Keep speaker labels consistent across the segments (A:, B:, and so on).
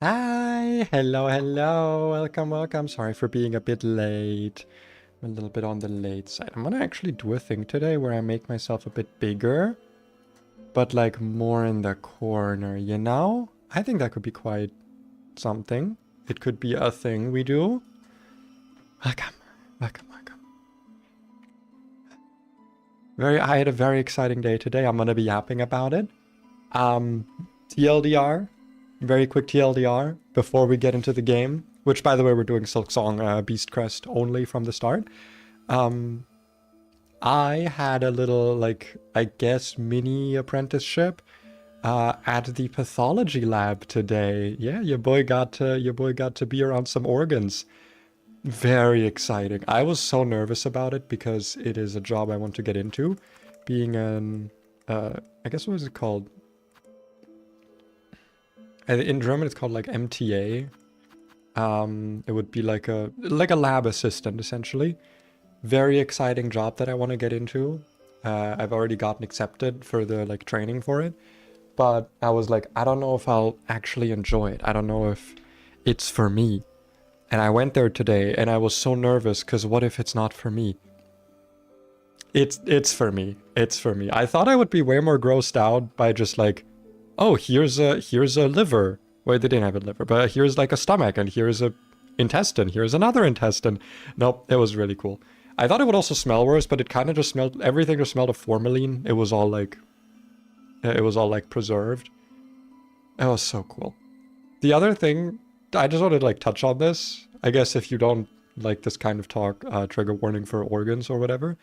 A: Hi, hello, welcome. Sorry for being a bit late. I'm a little bit on the late side. I'm gonna actually do a thing today where I make myself a bit bigger, but like more in the corner, you know? I think that could be quite something. It could be a thing we do. Welcome. I had a very exciting day today. I'm gonna be yapping about it. TLDR. Very quick TLDR before we get into the game, which by the way, we're doing Silksong Beast Crest only from the start. I had a little, like, I guess mini apprenticeship at the pathology lab today. Yeah, your boy got to be around some organs. Very exciting. I was so nervous about it because it is a job I want to get into. Being an, I guess what is it called? In German, it's called like MTA. It would be like a lab assistant, essentially. Very exciting job that I want to get into. I've already gotten accepted for the like training for it, but I was like, I don't know if I'll actually enjoy it. I don't know if it's for me. And I went there today, and I was so nervous because what if it's not for me? It's for me. It's for me. I thought I would be way more grossed out by just like, oh, here's a liver. Well, they didn't have a liver, but here's like a stomach, and here's a intestine. Here's another intestine. Nope, it was really cool. I thought it would also smell worse, but it kind of just smelled, everything just smelled of formalin. It was all like preserved. It was so cool. The other thing, I just wanted to like touch on this. I guess if you don't like this kind of talk, trigger warning for organs or whatever.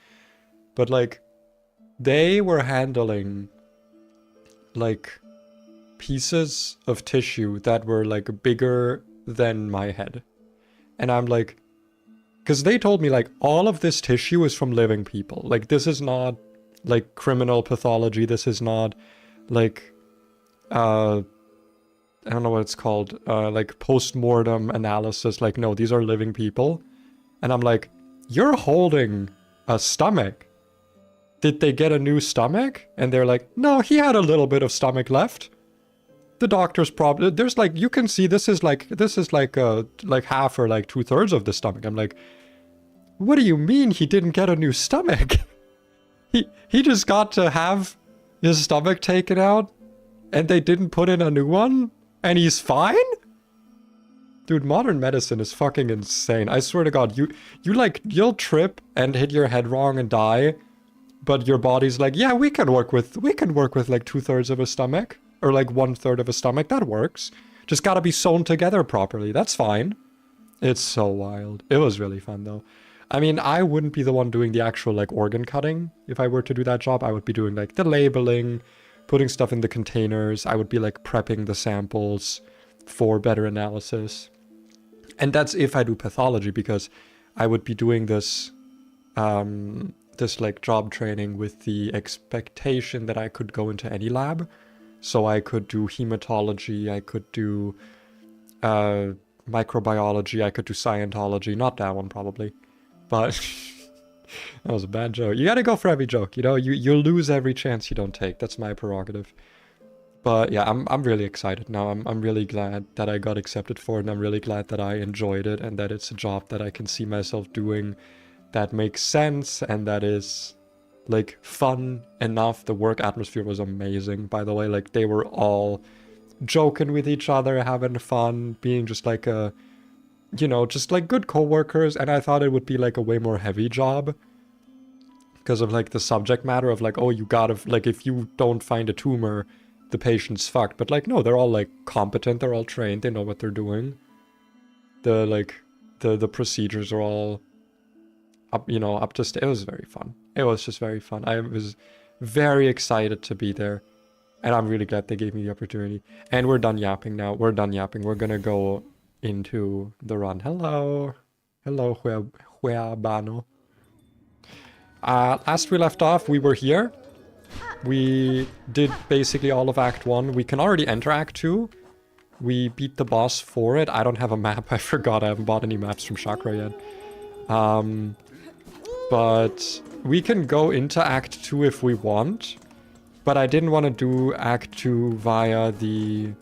A: But like, they were handling like pieces of tissue that were like bigger than my head. And I'm like, because they told me like all of this tissue is from living people. Like this is not like criminal pathology. This is not like, I don't know what it's called, like post-mortem analysis. Like, no, these are living people. And I'm like, you're holding a stomach. Did they get a new stomach? And they're like, no, he had a little bit of stomach left. The doctor's probably, there's like, you can see this is like half or like 2/3 of the stomach. I'm like, what do you mean he didn't get a new stomach? he just got to have his stomach taken out and they didn't put in a new one and he's fine? Dude, modern medicine is fucking insane. I swear to God, you'll trip and hit your head wrong and die, but your body's like, yeah, we can work with like 2/3 of a stomach. Or like 1/3 of a stomach, that works. Just gotta be sewn together properly, that's fine. It's so wild. It was really fun though. I mean, I wouldn't be the one doing the actual like organ cutting. If I were to do that job, I would be doing like the labeling, putting stuff in the containers. I would be like prepping the samples for better analysis. And that's if I do pathology, because I would be doing this, this like job training with the expectation that I could go into any lab. So I could do hematology, I could do microbiology, I could do Scientology. Not that one, probably. But that was a bad joke. You gotta go for every joke, you know? You lose every chance you don't take. That's my prerogative. But yeah, I'm really excited now. I'm really glad that I got accepted for it, and I'm really glad that I enjoyed it, and that it's a job that I can see myself doing, that makes sense, and that is like fun enough. The work atmosphere was amazing, by the way. Like they were all joking with each other, having fun, being just like a, you know, just like good co-workers. And I thought it would be like a way more heavy job because of like the subject matter of like, oh, you gotta, like, if you don't find a tumor, the patient's fucked. But like, no, they're all like competent, they're all trained, they know what they're doing. The like the procedures are all up, you know, up to it was very fun. It was just very fun. I was very excited to be there, and I'm really glad they gave me the opportunity. And we're done yapping now. We're done yapping. We're gonna go into the run. Hello, Huabano. Last we left off, we were here. We did basically all of Act 1. We can already enter Act 2. We beat the boss for it. I don't have a map. I forgot. I haven't bought any maps from Chakra yet. But we can go into Act 2 if we want. But I didn't want to do Act 2 via the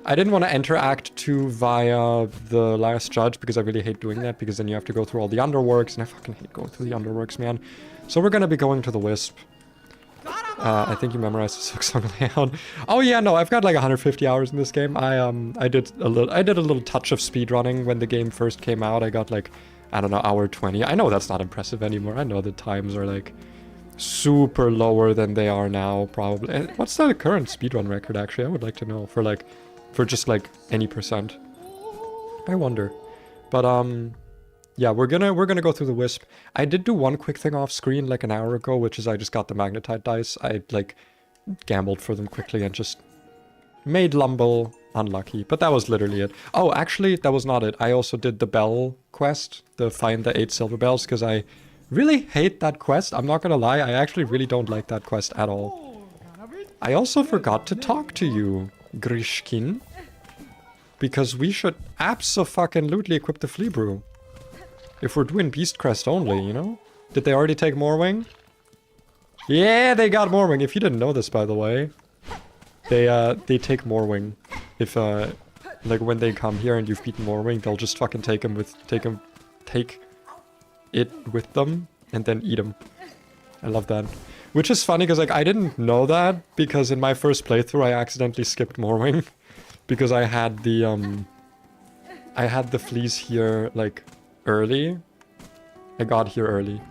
A: I didn't want to enter Act 2 via the last judge because I really hate doing that, because then you have to go through all the underworks, and I fucking hate going through the underworks, man. So we're gonna be going to the Wisp. I think you memorized the Silk Song layout. Oh yeah, no, I've got like 150 hours in this game. I did a little touch of speedrunning when the game first came out. I got like, I don't know, hour 20. I know that's not impressive anymore. I know the times are like super lower than they are now, probably. And what's the current speedrun record, actually? I would like to know for just like any percent. I wonder. But yeah, we're gonna go through the Wisp. I did do one quick thing off screen like an hour ago, which is I just got the magnetite dice. I like gambled for them quickly and just made Lumble unlucky. But that was literally it. Oh, actually, that was not it. I also did the bell quest, the find the 8 silver bells, because I really hate that quest. I'm not gonna lie, I actually really don't like that quest at all. I also forgot to talk to you, Grishkin, because we should abso-fucking-lutely equip the Flea Brew. If we're doing Beast Crest only, you know? Did they already take Morwing? Yeah, they got Morwing. If you didn't know this, by the way, they take Morwing. If like when they come here and you've beaten Morwing, they'll just fucking take it with them and then eat them. I love that. Which is funny because like I didn't know that, because in my first playthrough I accidentally skipped Morwing because I had the fleas here like early. I got here early.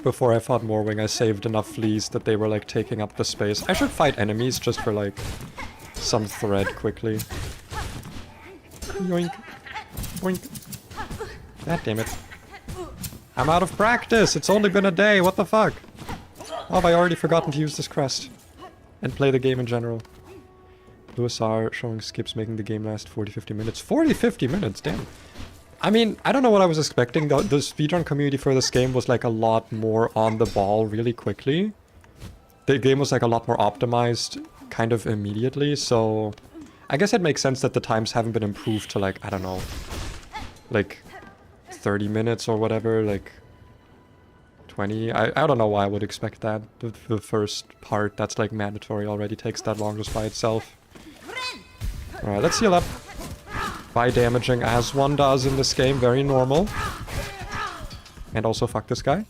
A: Before I fought Morwing, I saved enough fleas that they were like taking up the space. I should fight enemies just for like some thread quickly. Yoink. Boink. God damn it. I'm out of practice! It's only been a day, what the fuck? Oh, have I already forgotten to use this crest? And play the game in general. Lewis R showing skips making the game last 40-50 minutes. 40-50 minutes, damn. I mean, I don't know what I was expecting. The speedrun community for this game was like a lot more on the ball really quickly. The game was like a lot more optimized kind of immediately, so I guess it makes sense that the times haven't been improved to like, I don't know, like 30 minutes or whatever, like 20. I don't know why I would expect that. The first part that's like mandatory already takes that long just by itself. Alright, let's heal up. By damaging as one does in this game, very normal. And also fuck this guy.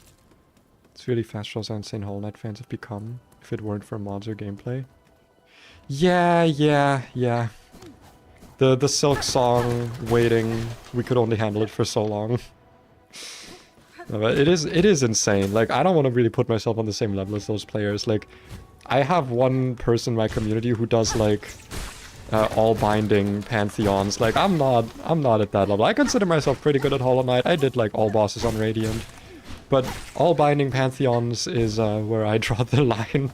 A: It's really fast shows how insane Hollow Knight fans have become if it weren't for mods or gameplay. Yeah. The Silk Song waiting, we could only handle it for so long. No, but it is insane. Like, I don't want to really put myself on the same level as those players. Like, I have one person in my community who does like all binding pantheons. Like, I'm not at that level. I consider myself pretty good at Hollow Knight. I did like all bosses on Radiant. But all binding pantheons is where I draw the line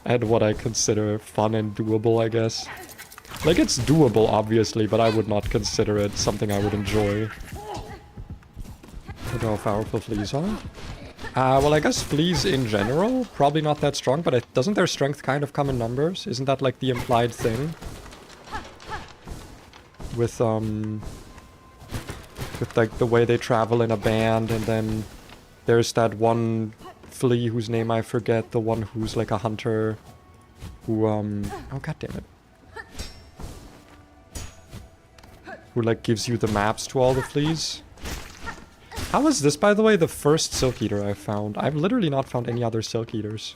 A: at what I consider fun and doable, I guess. Like, it's doable, obviously, but I would not consider it something I would enjoy. Look how powerful fleas are. Well, I guess fleas in general, probably not that strong, but doesn't their strength kind of come in numbers? Isn't that like the implied thing? With like the way they travel in a band, and then there's that one flea whose name I forget, the one who's like a hunter, who oh god damn it. Who like gives you the maps to all the fleas. How is this, by the way, the first Silk Eater I've found? I've literally not found any other Silk Eaters.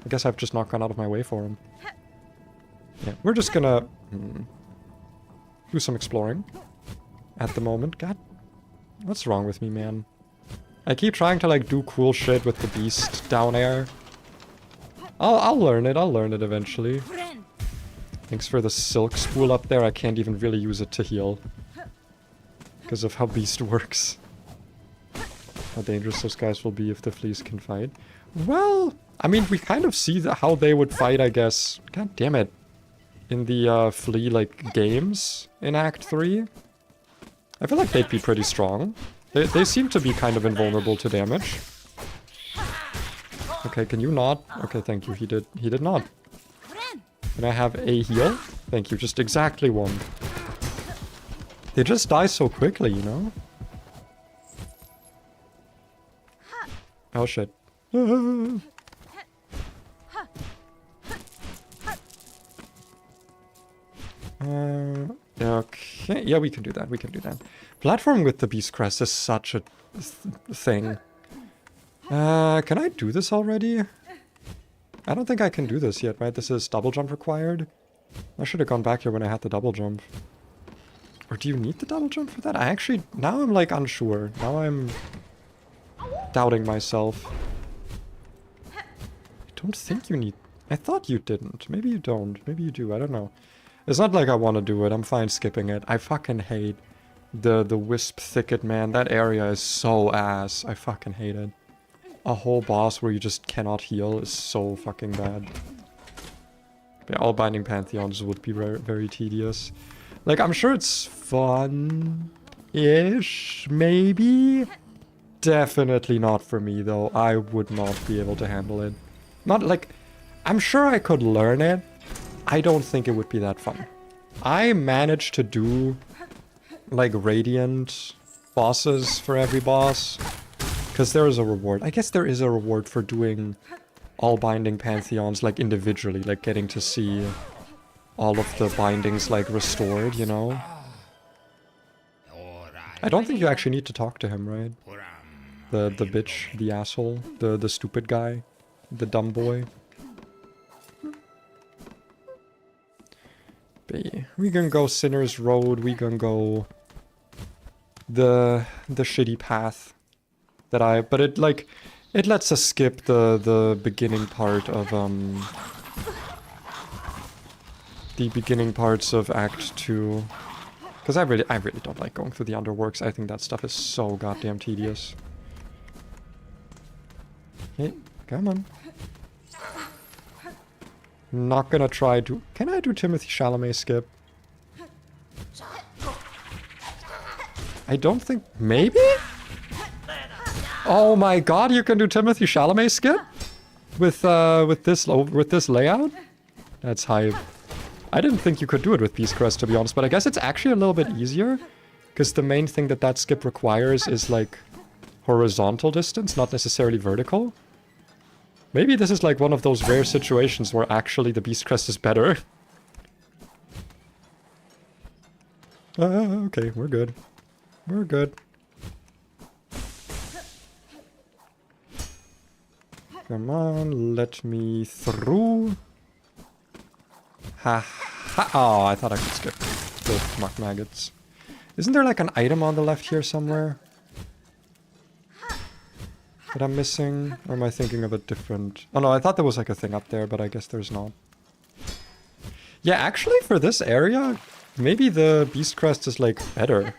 A: I guess I've just not gone out of my way for them. Yeah, we're just gonna do some exploring at the moment. God, what's wrong with me, man? I keep trying to like do cool shit with the beast down air. I'll learn it. I'll learn it eventually. Thanks for the silk spool up there. I can't even really use it to heal because of how beast works. How dangerous those guys will be if the fleas can fight. Well, I mean, we kind of see how they would fight, I guess. God damn it. In the flea, like, games in Act 3. I feel like they'd be pretty strong. They seem to be kind of invulnerable to damage. Okay, can you not? Okay, thank you. He did not. Can I have a heal? Thank you. Just exactly one. They just die so quickly, you know? Oh shit. Okay, yeah, we can do that, we can do that. Platform with the Beast Crest is such a thing. Can I do this already? I don't think I can do this yet, right? This is double jump required. I should have gone back here when I had the double jump. Or do you need the double jump for that? I actually... Now I'm, like, unsure. Now I'm doubting myself. I don't think you need... I thought you didn't. Maybe you don't. Maybe you do. I don't know. It's not like I want to do it. I'm fine skipping it. I fucking hate the wisp thicket, man. That area is so ass. I fucking hate it. A whole boss where you just cannot heal is so fucking bad. Yeah, all binding pantheons would be very, very tedious. Like, I'm sure it's fun-ish, maybe? Definitely not for me, though. I would not be able to handle it. Not, like... I'm sure I could learn it. I don't think it would be that fun. I managed to do, like, radiant bosses for every boss. Because there is a reward. I guess there is a reward for doing all binding pantheons, like, individually. Like, getting to see all of the bindings, like, restored, you know? I don't think you actually need to talk to him, right? The bitch, the asshole, the stupid guy, the dumb boy. B. We can go Sinner's Road, we can go the shitty path. But it, like, it lets us skip the beginning part of, the beginning parts of Act 2. Because I really don't like going through the underworks. I think that stuff is so goddamn tedious. Hey, come on. Not gonna try to... Can I do Timothy Chalamet skip? I don't think... Maybe? Oh my god, you can do Timothy Chalamet skip? With this layout? That's hype. I didn't think you could do it with Beast Crest, to be honest, but I guess it's actually a little bit easier. Because the main thing that skip requires is, like, horizontal distance, not necessarily vertical. Maybe this is, like, one of those rare situations where actually the Beast Crest is better. Okay, we're good. We're good. Come on, let me through. Ha ha. Oh, I thought I could skip the muck maggots. Isn't there like an item on the left here somewhere that I'm missing? Or am I thinking of a different... Oh no, I thought there was like a thing up there, but I guess there's not. Yeah, actually for this area, maybe the Beast Crest is like better.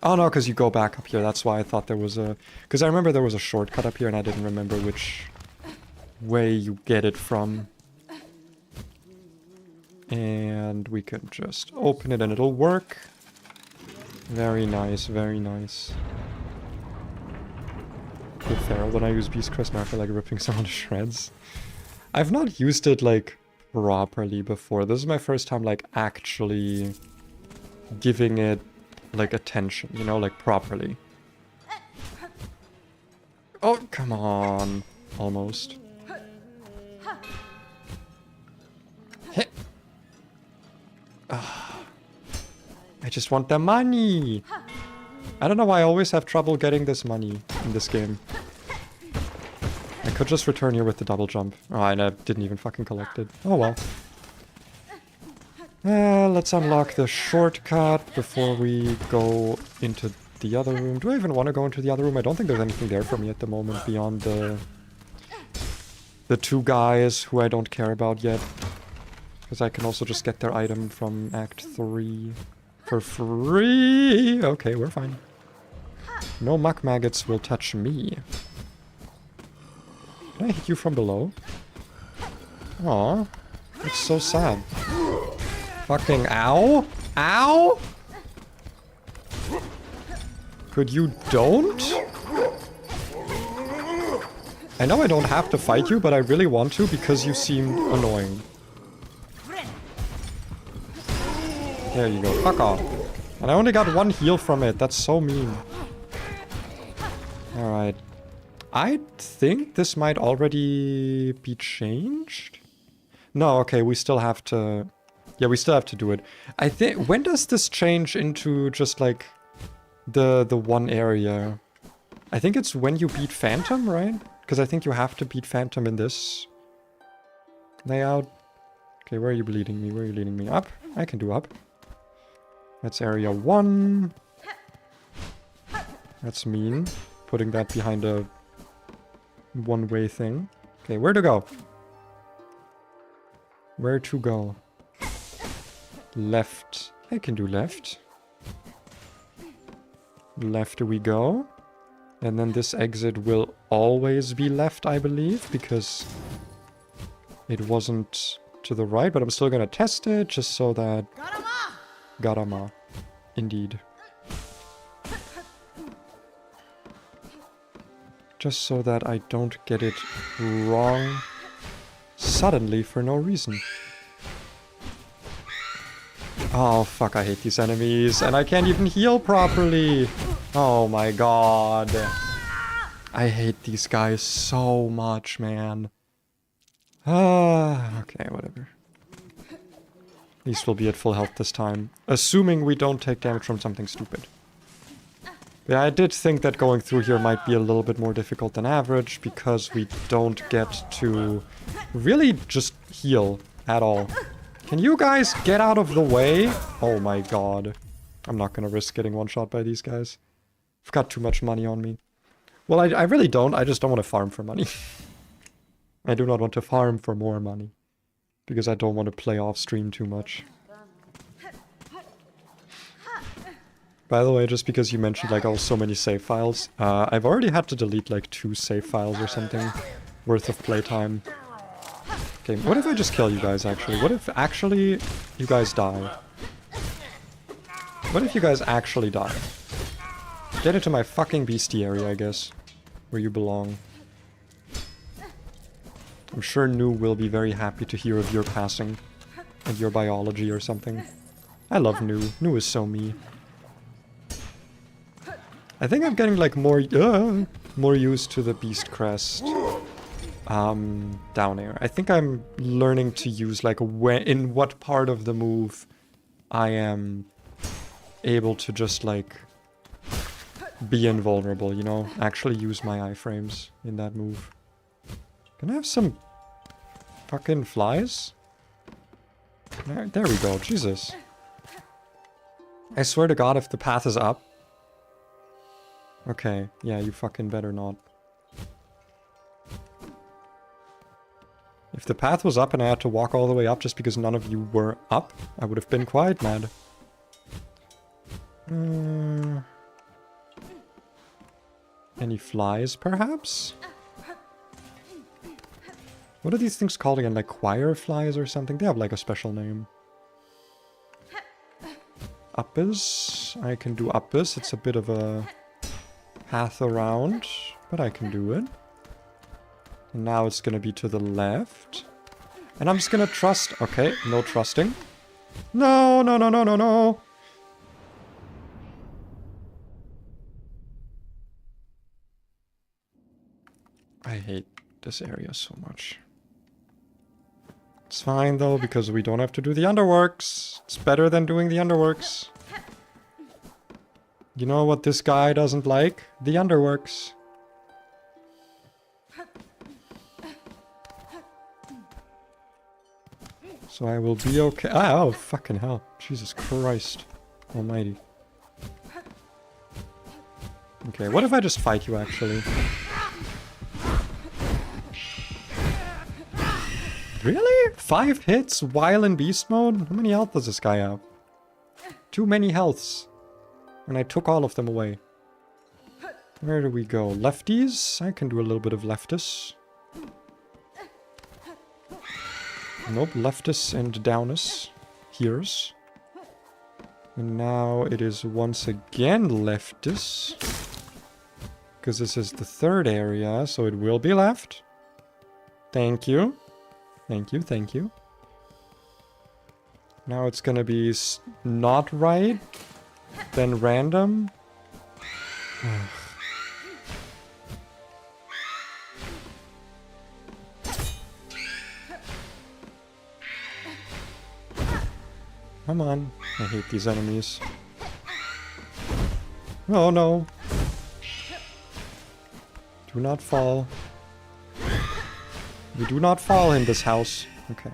A: Oh no, because you go back up here, that's why I thought there was a... Because I remember there was a shortcut up here and I didn't remember which way you get it from. And we can just open it and it'll work. Very nice, very nice. Good feral when I use Beast Crest, now I feel like ripping someone to shreds. I've not used it like properly before. This is my first time like actually giving it like attention, you know, like properly. Oh, come on. Almost. Hit. I just want the money. I don't know why I always have trouble getting this money in this game. I could just return here with the double jump. Oh, and I didn't even fucking collect it. Oh well. Let's unlock the shortcut before we go into the other room. Do I even want to go into the other room? I don't think there's anything there for me at the moment beyond the two guys who I don't care about yet. Because I can also just get their item from Act 3 for free. Okay, we're fine. No muck maggots will touch me. Can I hit you from below? Aw, that's so sad. Fucking ow? Ow? Could you don't? I know I don't have to fight you, but I really want to because you seem annoying. There you go. Fuck off. And I only got one heal from it. That's so mean. Alright. I think this might already be changed. No, okay, we still have to... Yeah, we still have to do it. I think... When does this change into just, like, the one area? I think it's when you beat Phantom, right? Because I think you have to beat Phantom in this layout. Okay, where are you leading me? Where are you leading me? Up? I can do up. That's area 1. That's mean. Putting that behind a one-way thing. Okay, where to go? Where to go? Left. I can do left. Left we go. And then this exit will always be left, I believe, because it wasn't to the right, but I'm still gonna test it just so that... Garama. Indeed. Just so that I don't get it wrong suddenly for no reason. Oh, fuck, I hate these enemies, and I can't even heal properly. Oh my god. I hate these guys so much, man. Okay, whatever. At least we'll be at full health this time. Assuming we don't take damage from something stupid. Yeah, I did think that going through here might be a little bit more difficult than average, because we don't get to really just heal at all. Can you guys get out of the way? Oh my god. I'm not gonna risk getting one shot by these guys. I've got too much money on me. Well, I really don't. I just don't want to farm for money. I do not want to farm for more money. Because I don't want to play off stream too much. By the way, just because you mentioned like, oh, so many save files. I've already had to delete like 2 save files or something worth of playtime. Okay, what if I just kill you guys actually? What if actually you guys die? What if you guys actually die? Get into my fucking bestiary, I guess. Where you belong. I'm sure Nu will be very happy to hear of your passing. And your biology or something. I love Nu. Nu is so me. I think I'm getting like more used to the Beast Crest. Down air. I think I'm learning to use like in what part of the move I am able to just like be invulnerable, you know? Actually use my iframes in that move. Can I have some fucking flies? There we go, Jesus. I swear to God, if the path is up... Okay, yeah, you fucking better not. If the path was up and I had to walk all the way up just because none of you were up, I would have been quite mad. Any flies, perhaps? What are these things called again? Like choir flies or something? They have like a special name. Uppers. I can do uppers. It's a bit of a path around, but I can do it. And now it's gonna be to the left. And I'm just gonna trust... Okay, no trusting. No, no, no, no, no, no! I hate this area so much. It's fine though, because we don't have to do the underworks. It's better than doing the underworks. You know what this guy doesn't like? The underworks. So I will be okay. Ah, oh, fucking hell. Jesus Christ almighty. Okay, what if I just fight you actually? Really? 5 hits while in beast mode? How many health does this guy have? Too many healths. And I took all of them away. Where do we go? Lefties? I can do a little bit of leftis. Nope, leftis and downis. Here's. And now it is once again leftis. Because this is the 3rd area, so it will be left. Thank you. Thank you, thank you. Now it's gonna be not right, then random. Come on. I hate these enemies. Oh no. Do not fall. We do not fall in this house. Okay.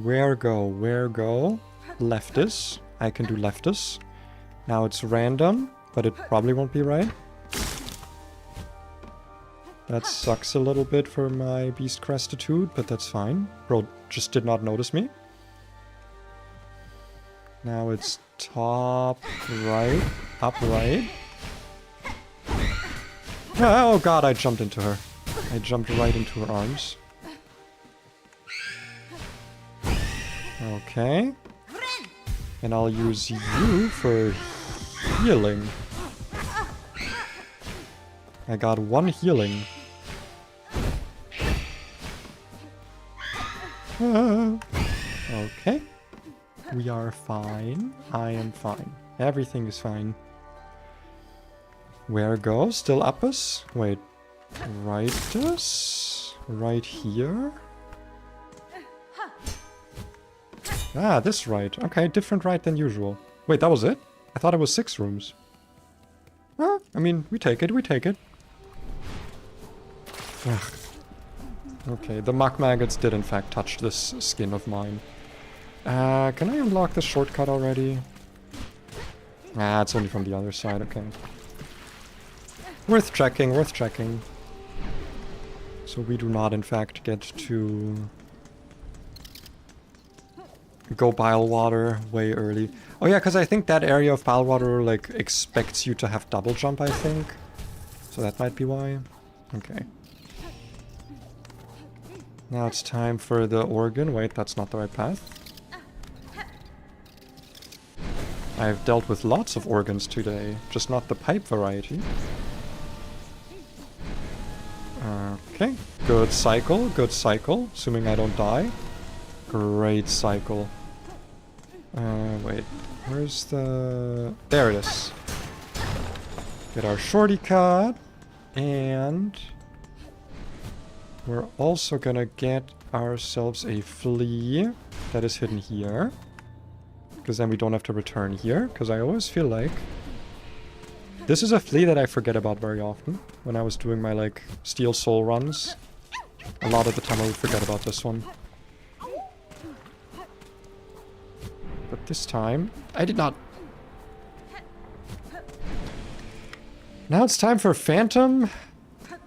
A: Where go? Where go? Leftist. I can do leftist. Now it's random, but it probably won't be right. That sucks a little bit for my beast crestitude, but that's fine. Bro just did not notice me. Now it's top right, up right. Oh god, I jumped into her. I jumped right into her arms. Okay. And I'll use you for healing. I got 1 healing. Okay. We are fine. I am fine. Everything is fine. Where go? Still up us? Wait. Right us? Right here? Ah, this right. Okay, different right than usual. Wait, that was it? I thought it was 6 rooms. Well, I mean, we take it, we take it. Ugh. Okay, the muck maggots did in fact touch this skin of mine. Can I unlock the shortcut already? Ah, it's only from the other side, okay. Worth checking, worth checking. So we do not in fact get to go bile water way early. Oh yeah, because I think that area of bile water like expects you to have double jump, I think. So that might be why. Okay. Now it's time for the organ. Wait, that's not the right path. I've dealt with lots of organs today, just not the pipe variety. Okay, good cycle, assuming I don't die. Great cycle. Wait, where's the... There it is. Get our shorty cut, and we're also gonna get ourselves a flea that is hidden here. Because then we don't have to return here, because I always feel like this is a flea that I forget about very often. When I was doing my, like, Steel Soul runs, a lot of the time I would forget about this one. But this time, I did not. Now it's time for Phantom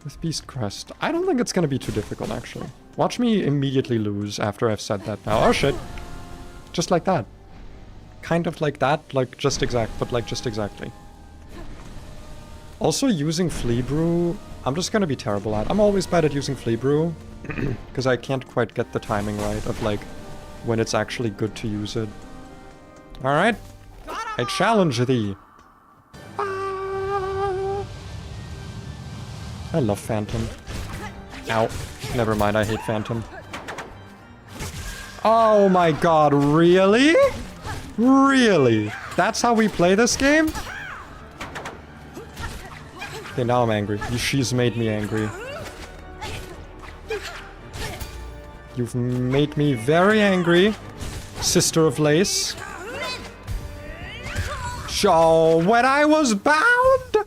A: with Beast Crest. I don't think it's going to be too difficult, actually. Watch me immediately lose after I've said that now. Oh, shit. Just like that. Kind of like that, like just exactly. Also using Flea Brew, I'm just gonna be terrible at. I'm always bad at using Flea Brew, because I can't quite get the timing right of like when it's actually good to use it. Alright, I challenge thee. I love Phantom. Ow, never mind, I hate Phantom. Oh my god, really? Really? That's how we play this game? Okay, now I'm angry. She's made me angry. You've made me very angry, Sister of Lace. So, when I was bound!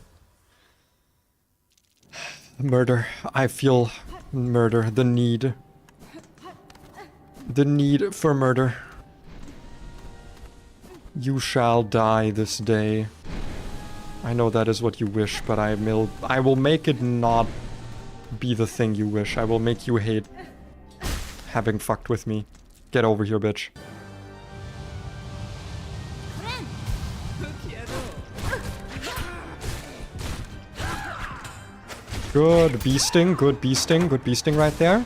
A: Murder. I feel murder. The need. The need for murder. You shall die this day. I know that is what you wish, but I will make it not be the thing you wish. I will make you hate having fucked with me. Get over here, bitch. Good beasting, good beasting, good beasting right there.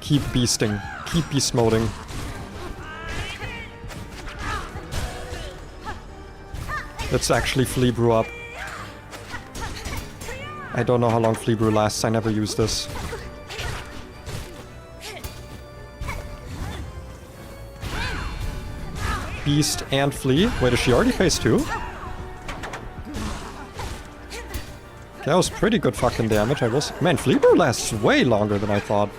A: Keep beasting. Keep beast moding. Let's actually Flea Brew up. I don't know how long Flea Brew lasts. I never use this. Beast and Flea. Wait, is she already phase 2? That was pretty good fucking damage. Man, Flea Brew lasts way longer than I thought.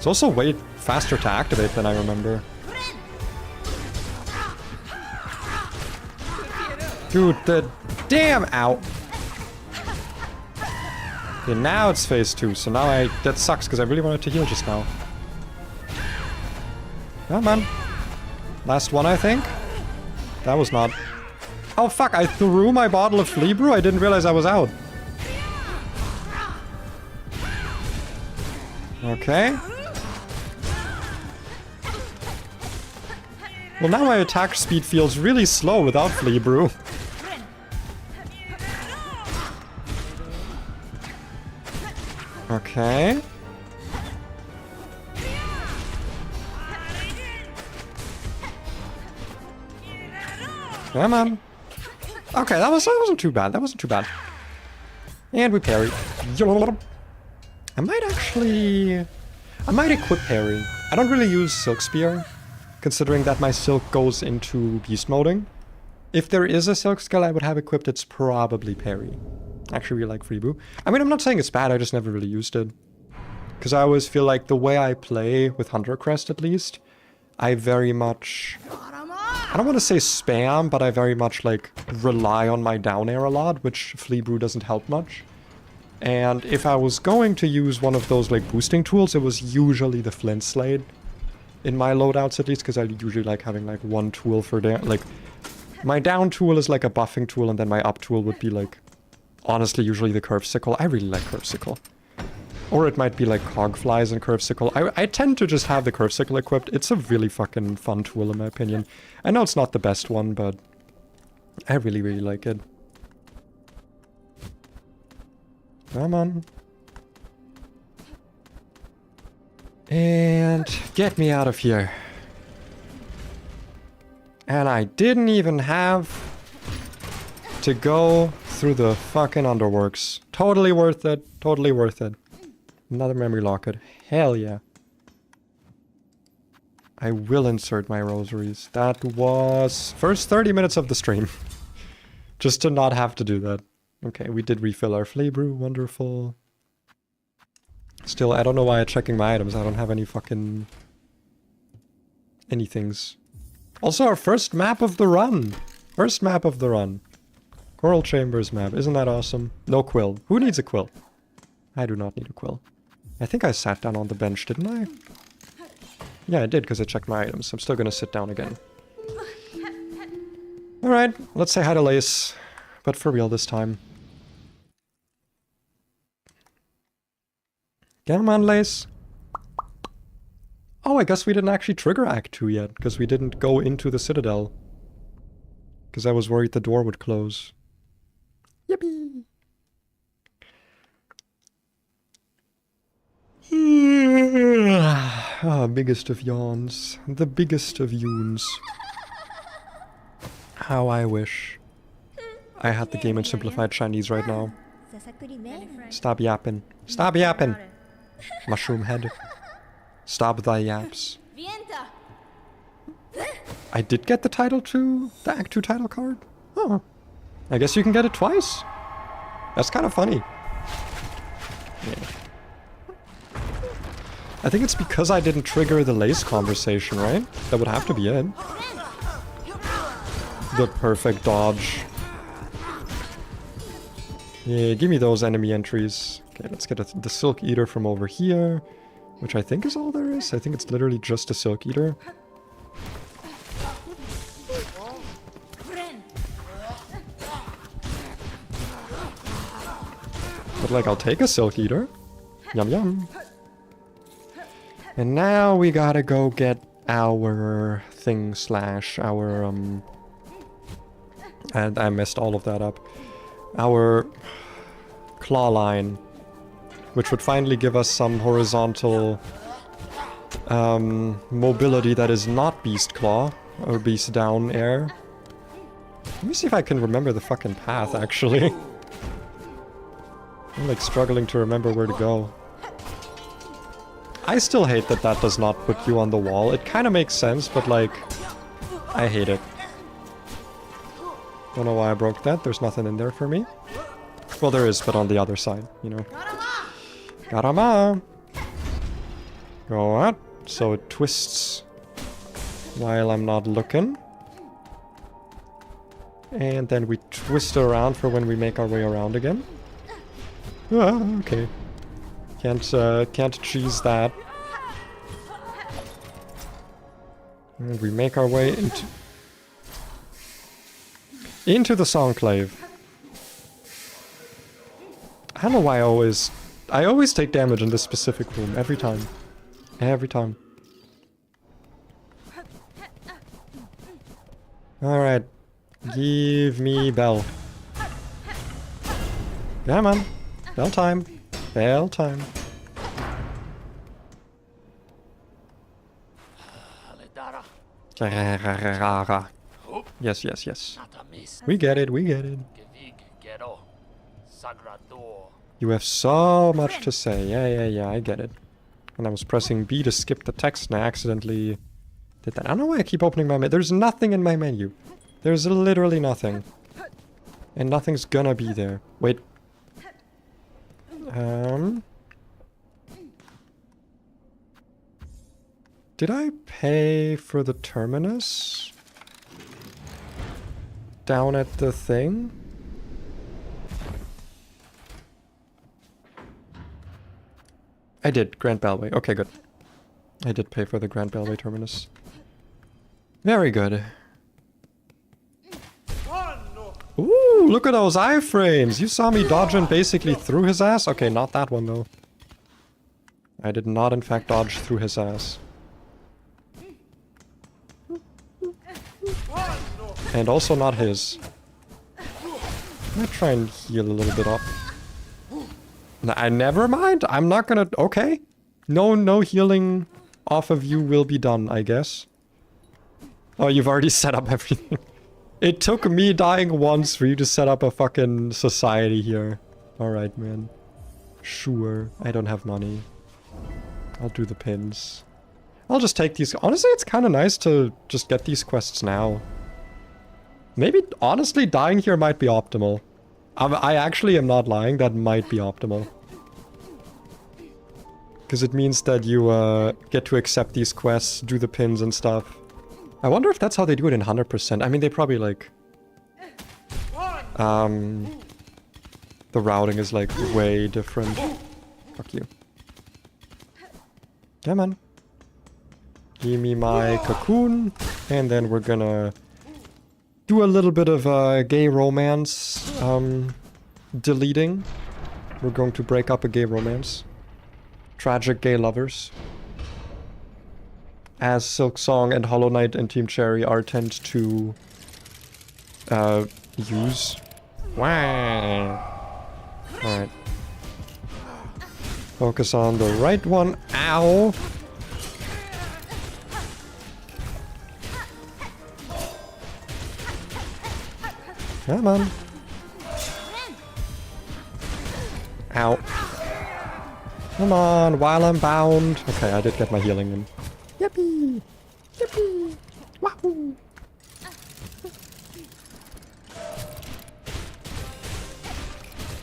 A: It's also way faster to activate than I remember. Dude, the damn out. Okay, now it's phase 2, so now that sucks because I really wanted to heal just now. Come on. Last one, I think. That was not. Oh fuck, I threw my bottle of flea brew? I didn't realize I was out. Okay. Well, now my attack speed feels really slow without flea brew. Okay. Come on. Okay, that wasn't too bad. That wasn't too bad. And we parry. I might equip parry. I don't really use Silk Spear, considering that my Silk goes into beast moding. If there is a Silk skill I would have equipped, it's probably parry. Actually, really like Freeboo. I mean, I'm not saying it's bad, I just never really used it. Because I always feel like the way I play, with Hunter Crest at least, I very much... I don't want to say spam, but I very much, like, rely on my down air a lot, which Flea Brew doesn't help much. And if I was going to use one of those, like, boosting tools, it was usually the Flint Slate. In my loadouts, at least, because I usually like having, like, one tool for down. Like, my down tool is, like, a buffing tool, and then my up tool would be, like, honestly, usually the Curve Sickle. I really like Curve Sickle. Or it might be, like, Cog Flies and Curve Sickle. I tend to just have the Curve Sickle equipped. It's a really fucking fun tool, in my opinion. I know it's not the best one, but I really, really like it. Come on. And get me out of here. And I didn't even have to go through the fucking underworks. Totally worth it. Totally worth it. Another memory locket. Hell yeah. I will insert my rosaries. That was first 30 minutes of the stream. Just to not have to do that. Okay, we did refill our Flea Brew. Wonderful. Still, I don't know why I'm checking my items. I don't have any fucking... anythings. Also, our first map of the run. First map of the run. Coral Chambers map. Isn't that awesome? No quill. Who needs a quill? I do not need a quill. I think I sat down on the bench, didn't I? Yeah, I did, because I checked my items. I'm still gonna sit down again. Alright, let's say hi to Lace. But for real this time. Come on, Lace. Oh, I guess we didn't actually trigger Act 2 yet, because we didn't go into the Citadel. Because I was worried the door would close. Yippee! Ah, biggest of yawns. The biggest of yawns. How I wish I had the game in simplified Chinese right now. Stop yapping. Stop yapping! Mushroom head. Stop thy yaps. I did get the title to the Act 2 title card? Oh. I guess you can get it twice. That's kind of funny. Yeah. I think it's because I didn't trigger the Lace conversation, right? That would have to be it. The perfect dodge. Yeah, give me those enemy entries. Okay, let's get the Silk Eater from over here. Which I think is all there is. I think it's literally just a Silk Eater. But like, I'll take a Silk Eater. Yum yum. And now we gotta go get our thing slash our, and I messed all of that up. Our claw line, which would finally give us some horizontal mobility that is not Beast Claw, or Beast Down Air. Let me see if I can remember the fucking path, actually. I'm like struggling to remember where to go. I still hate that that does not put you on the wall. It kind of makes sense, but like, I hate it. Don't know why I broke that. There's nothing in there for me. Well, there is, but on the other side, you know. Garama! Go out. So it twists while I'm not looking. And then we twist around for when we make our way around again. Ah, okay. Can't cheese that. And we make our way into the Songclave. I don't know why I always take damage in this specific room every time. Every time. Alright. Give me bell. Come on. Bell time. Bell time. Yes, yes, yes. We get it, we get it. You have so much to say. Yeah, I get it. And I was pressing B to skip the text and I accidentally did that. I don't know why I keep opening my menu. There's nothing in my menu. There's literally nothing. And nothing's gonna be there. Wait. Did I pay for the terminus? Down at the thing? I did. Grand Bellway. Okay, good. I did pay for the Grand Bellway terminus. Very good. Ooh, look at those iframes! You saw me dodging basically through his ass? Okay, not that one though. I did not in fact dodge through his ass. And also not his. I'm gonna try and heal a little bit up. Never mind. I'm not gonna... Okay. No healing off of you will be done, I guess. Oh, you've already set up everything. It took me dying once for you to set up a fucking society here. Alright, man. Sure. I don't have money. I'll do the pins. I'll just take these... Honestly, it's kind of nice to just get these quests now. Maybe, honestly, dying here might be optimal. I actually am not lying. That might be optimal. Because it means that you get to accept these quests, do the pins and stuff. I wonder if that's how they do it in 100%. I mean, they probably, like... the routing is, like, way different. Fuck you. Come on. Give me my cocoon. And then we're gonna... do a little bit of gay romance deleting. We're going to break up a gay romance. Tragic gay lovers. As Silk Song and Hollow Knight and Team Cherry are tend to use. Wow. Alright. Focus on the right one. Ow! Come on. Ow. Come on, while I'm bound. Okay, I did get my healing in. Yippee! Yippee! Wahoo!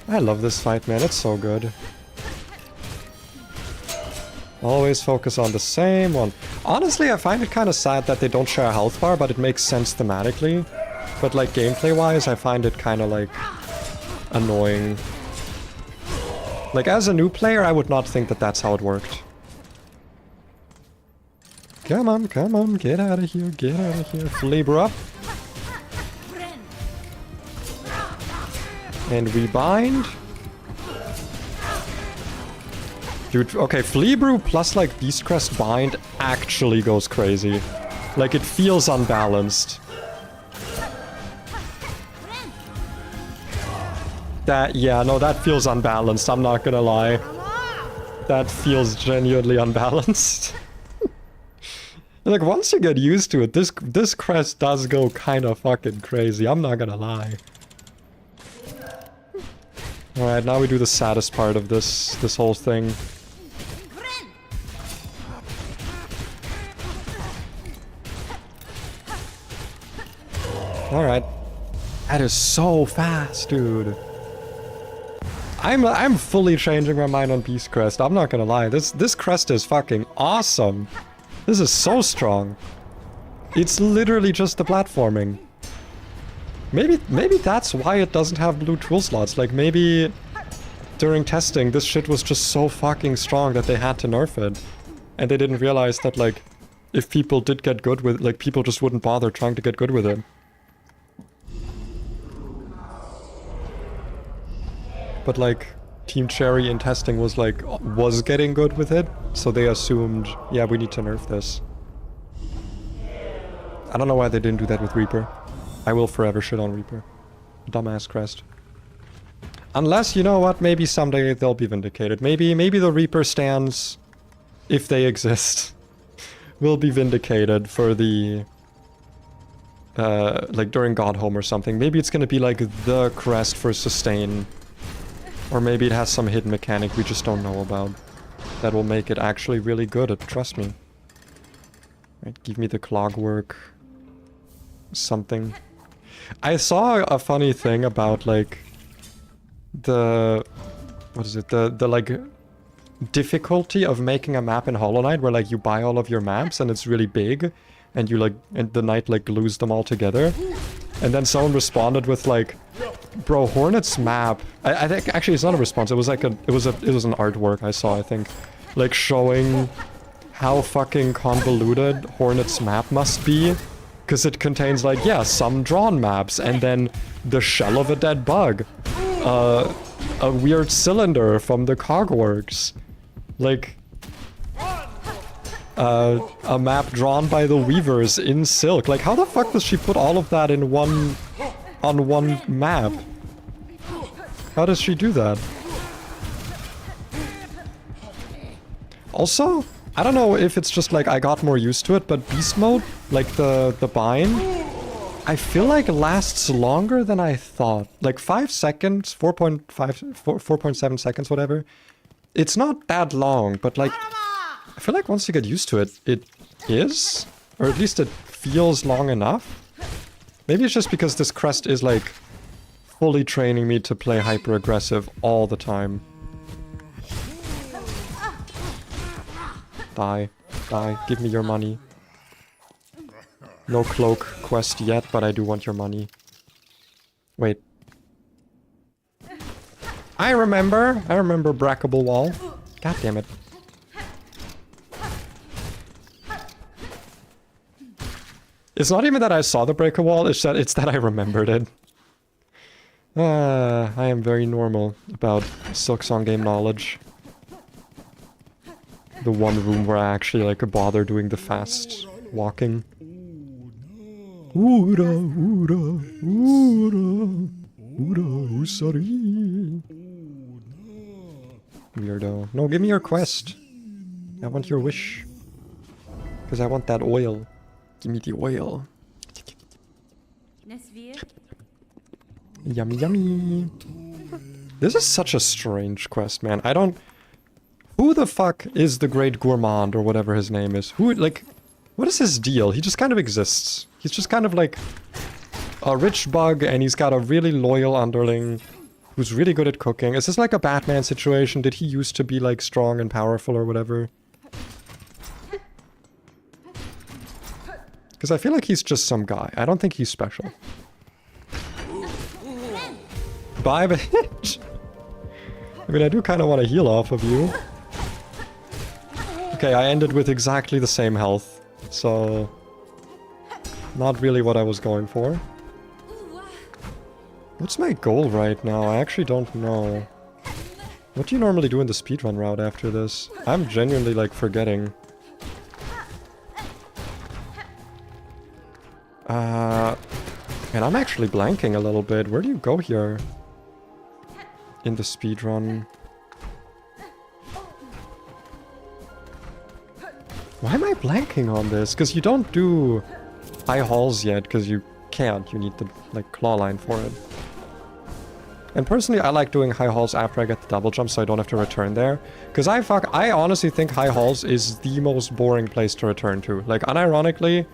A: I love this fight, man. It's so good. Always focus on the same one. Honestly, I find it kind of sad that they don't share a health bar, but it makes sense thematically. But like gameplay-wise, I find it kind of like annoying. Like as a new player, I would not think that that's how it worked. Come on, get out of here, get out of here. Flavor up. And we bind. Dude, okay, Flea Brew plus like Beast Crest bind actually goes crazy. Like it feels unbalanced. Yeah, no, that feels unbalanced, I'm not gonna lie. That feels genuinely unbalanced. Like, once you get used to it, this crest does go kind of fucking crazy, I'm not gonna lie. Alright, now we do the saddest part of this whole thing. Alright. That is so fast, dude. I'm fully changing my mind on Beast Crest. I'm not gonna lie. This crest is fucking awesome. This is so strong. It's literally just the platforming. Maybe that's why it doesn't have blue tool slots. Like maybe during testing this shit was just so fucking strong that they had to nerf it. And they didn't realize that like if people did get good with like people just wouldn't bother trying to get good with it. But like Team Cherry in testing was getting good with it, so they assumed, yeah, we need to nerf this. I don't know why they didn't do that with Reaper. I will forever shit on Reaper. Dumbass crest. Unless, you know what, maybe someday they'll be vindicated. Maybe the Reaper stands, if they exist, will be vindicated for the... like during Godhome or something. Maybe it's gonna be like the crest for sustain. Or maybe it has some hidden mechanic we just don't know about. That will make it actually really good, trust me. Right, give me the clockwork... something. I saw a funny thing about like the what is it, the like difficulty of making a map in Hollow Knight where like you buy all of your maps and it's really big and you like and the knight like glues them all together, and then someone responded with like, bro, Hornet's map, I think actually it's not a response, it was like it was an artwork I saw, I think, like showing how fucking convoluted Hornet's map must be. Because it contains, like, yeah, some drawn maps, and then the shell of a dead bug. A weird cylinder from the Cogworks. Like, a map drawn by the Weavers in Silk. Like, how the fuck does she put all of that in on one map? How does she do that? Also, I don't know if it's just like I got more used to it, but beast mode, like the bind, I feel like lasts longer than I thought. Like 5 seconds, 4.7 seconds, whatever. It's not that long, but like, I feel like once you get used to it, it is, or at least it feels long enough. Maybe it's just because this crest is like fully training me to play hyper aggressive all the time. Die. Die. Give me your money. No cloak quest yet, but I do want your money. Wait. I remember Brackable Wall. God damn it. It's not even that I saw the break a wall, it's that I remembered it. I am very normal about Silksong game knowledge. The one room where I actually like bother doing the fast walking. Oora, oora, oora, oora, sorry. Weirdo. No, give me your quest. I want your wish. Because I want that oil. Give me the oil. Yummy, yummy. This is such a strange quest, man. I don't... Who the fuck is the Great Gourmand, or whatever his name is? Who, like... What is his deal? He just kind of exists. He's just kind of like... a rich bug, and he's got a really loyal underling who's really good at cooking. Is this like a Batman situation? Did he used to be like strong and powerful or whatever? Because I feel like he's just some guy. I don't think he's special. Bye, bitch! I mean, I do kind of want to heal off of you. Okay, I ended with exactly the same health, so... Not really what I was going for. What's my goal right now? I actually don't know. What do you normally do in the speedrun route after this? I'm genuinely, like, forgetting. And I'm actually blanking a little bit. Where do you go here? In the speedrun. Why am I blanking on this? Because you don't do high halls yet, because you can't. You need the, like, claw line for it. And personally, I like doing high halls after I get the double jump, so I don't have to return there. Because I honestly think high halls is the most boring place to return to. Like, unironically,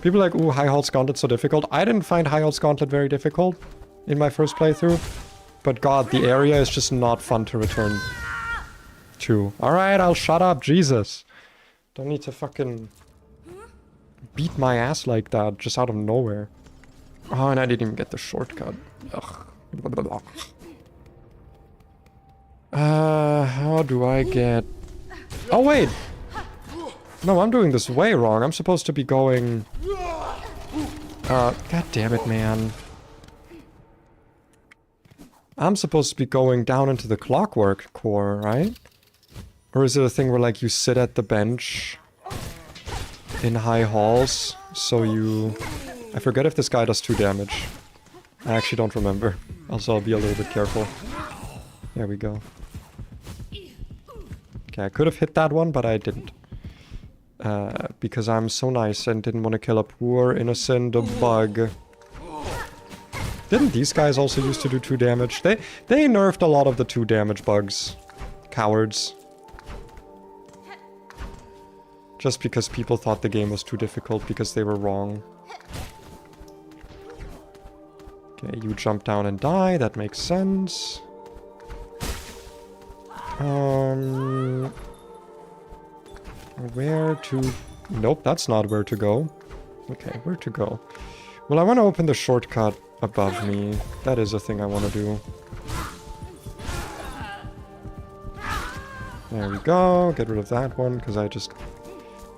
A: people are like, ooh, high halls gauntlet's so difficult. I didn't find high halls gauntlet very difficult in my first playthrough. But god, the area is just not fun to return to. Alright, I'll shut up, Jesus. Don't need to fucking beat my ass like that, just out of nowhere. Oh, and I didn't even get the shortcut. Ugh. How do I get... Oh, wait! No, I'm doing this way wrong. I'm supposed to be going... God damn it, man. I'm supposed to be going down into the clockwork core, right? Or is it a thing where, like, you sit at the bench in high halls, so you... I forget if this guy does 2 damage. I actually don't remember. Also, I'll be a little bit careful. There we go. Okay, I could have hit that one, but I didn't. Because I'm so nice and didn't want to kill a poor innocent bug. Didn't these guys also used to do 2 damage? They nerfed a lot of the 2 damage bugs. Cowards. Just because people thought the game was too difficult because they were wrong. Okay, you jump down and die, that makes sense. Where to... Nope, that's not where to go. Okay, where to go? Well, I want to open the shortcut above me. That is a thing I want to do. There we go. Get rid of that one, because I just...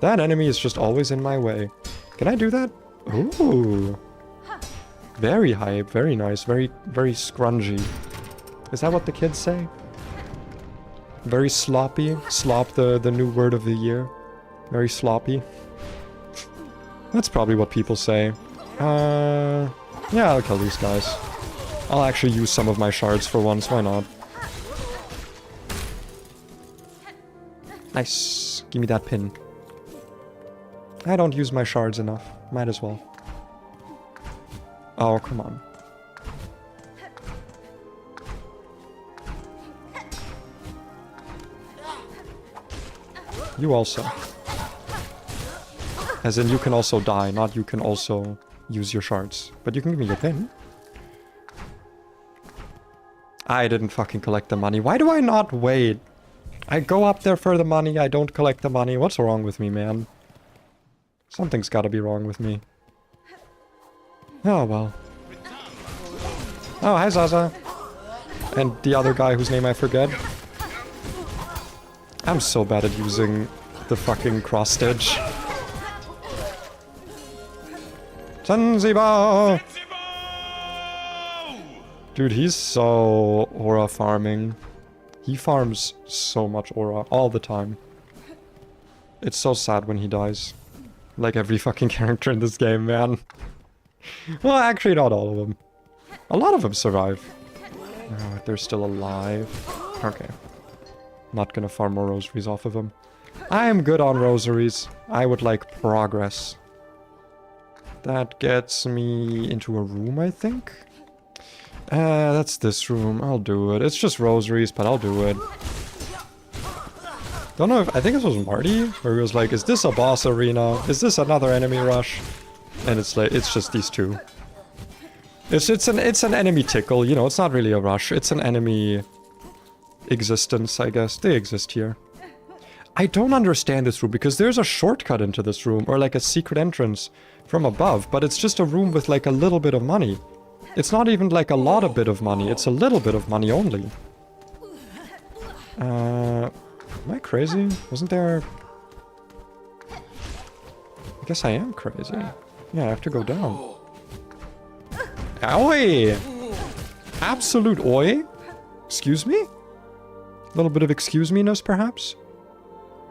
A: That enemy is just always in my way. Can I do that? Ooh. Very hype, very nice, very, very scrungy. Is that what the kids say? Very sloppy. Slop, the new word of the year. Very sloppy. That's probably what people say. Yeah, I'll kill these guys. I'll actually use some of my shards for once, why not? Nice. Give me that pin. I don't use my shards enough. Might as well. Oh, come on. You also. As in, you can also die, not you can also use your shards. But you can give me your pin. I didn't fucking collect the money. Why do I not wait? I go up there for the money, I don't collect the money. What's wrong with me, man? Something's gotta be wrong with me. Oh, well. Oh, hi, Zaza. And the other guy whose name I forget. I'm so bad at using the fucking cross stitch. Zanzibar! Dude, he's so aura farming. He farms so much aura all the time. It's so sad when he dies. Like every fucking character in this game, man. Well, actually not all of them. A lot of them survive. Oh, they're still alive. Okay. Not gonna farm more rosaries off of them. I am good on rosaries. I would like progress. That gets me into a room, I think. That's this room. I'll do it. It's just rosaries, but I'll do it. Don't know if... I think it was Marty, where he was like, is this a boss arena? Is this another enemy rush? And it's like, it's just these two. It's an enemy tickle, you know, it's not really a rush. It's an enemy existence, I guess. They exist here. I don't understand this room, because there's a shortcut into this room, or like a secret entrance from above, but it's just a room with like a little bit of money. It's not even like a lot of bit of money, it's a little bit of money only. Am I crazy? Wasn't there... I guess I am crazy. Yeah, I have to go down. Oi! Absolute oi? Excuse me? A little bit of excuse me-ness, perhaps?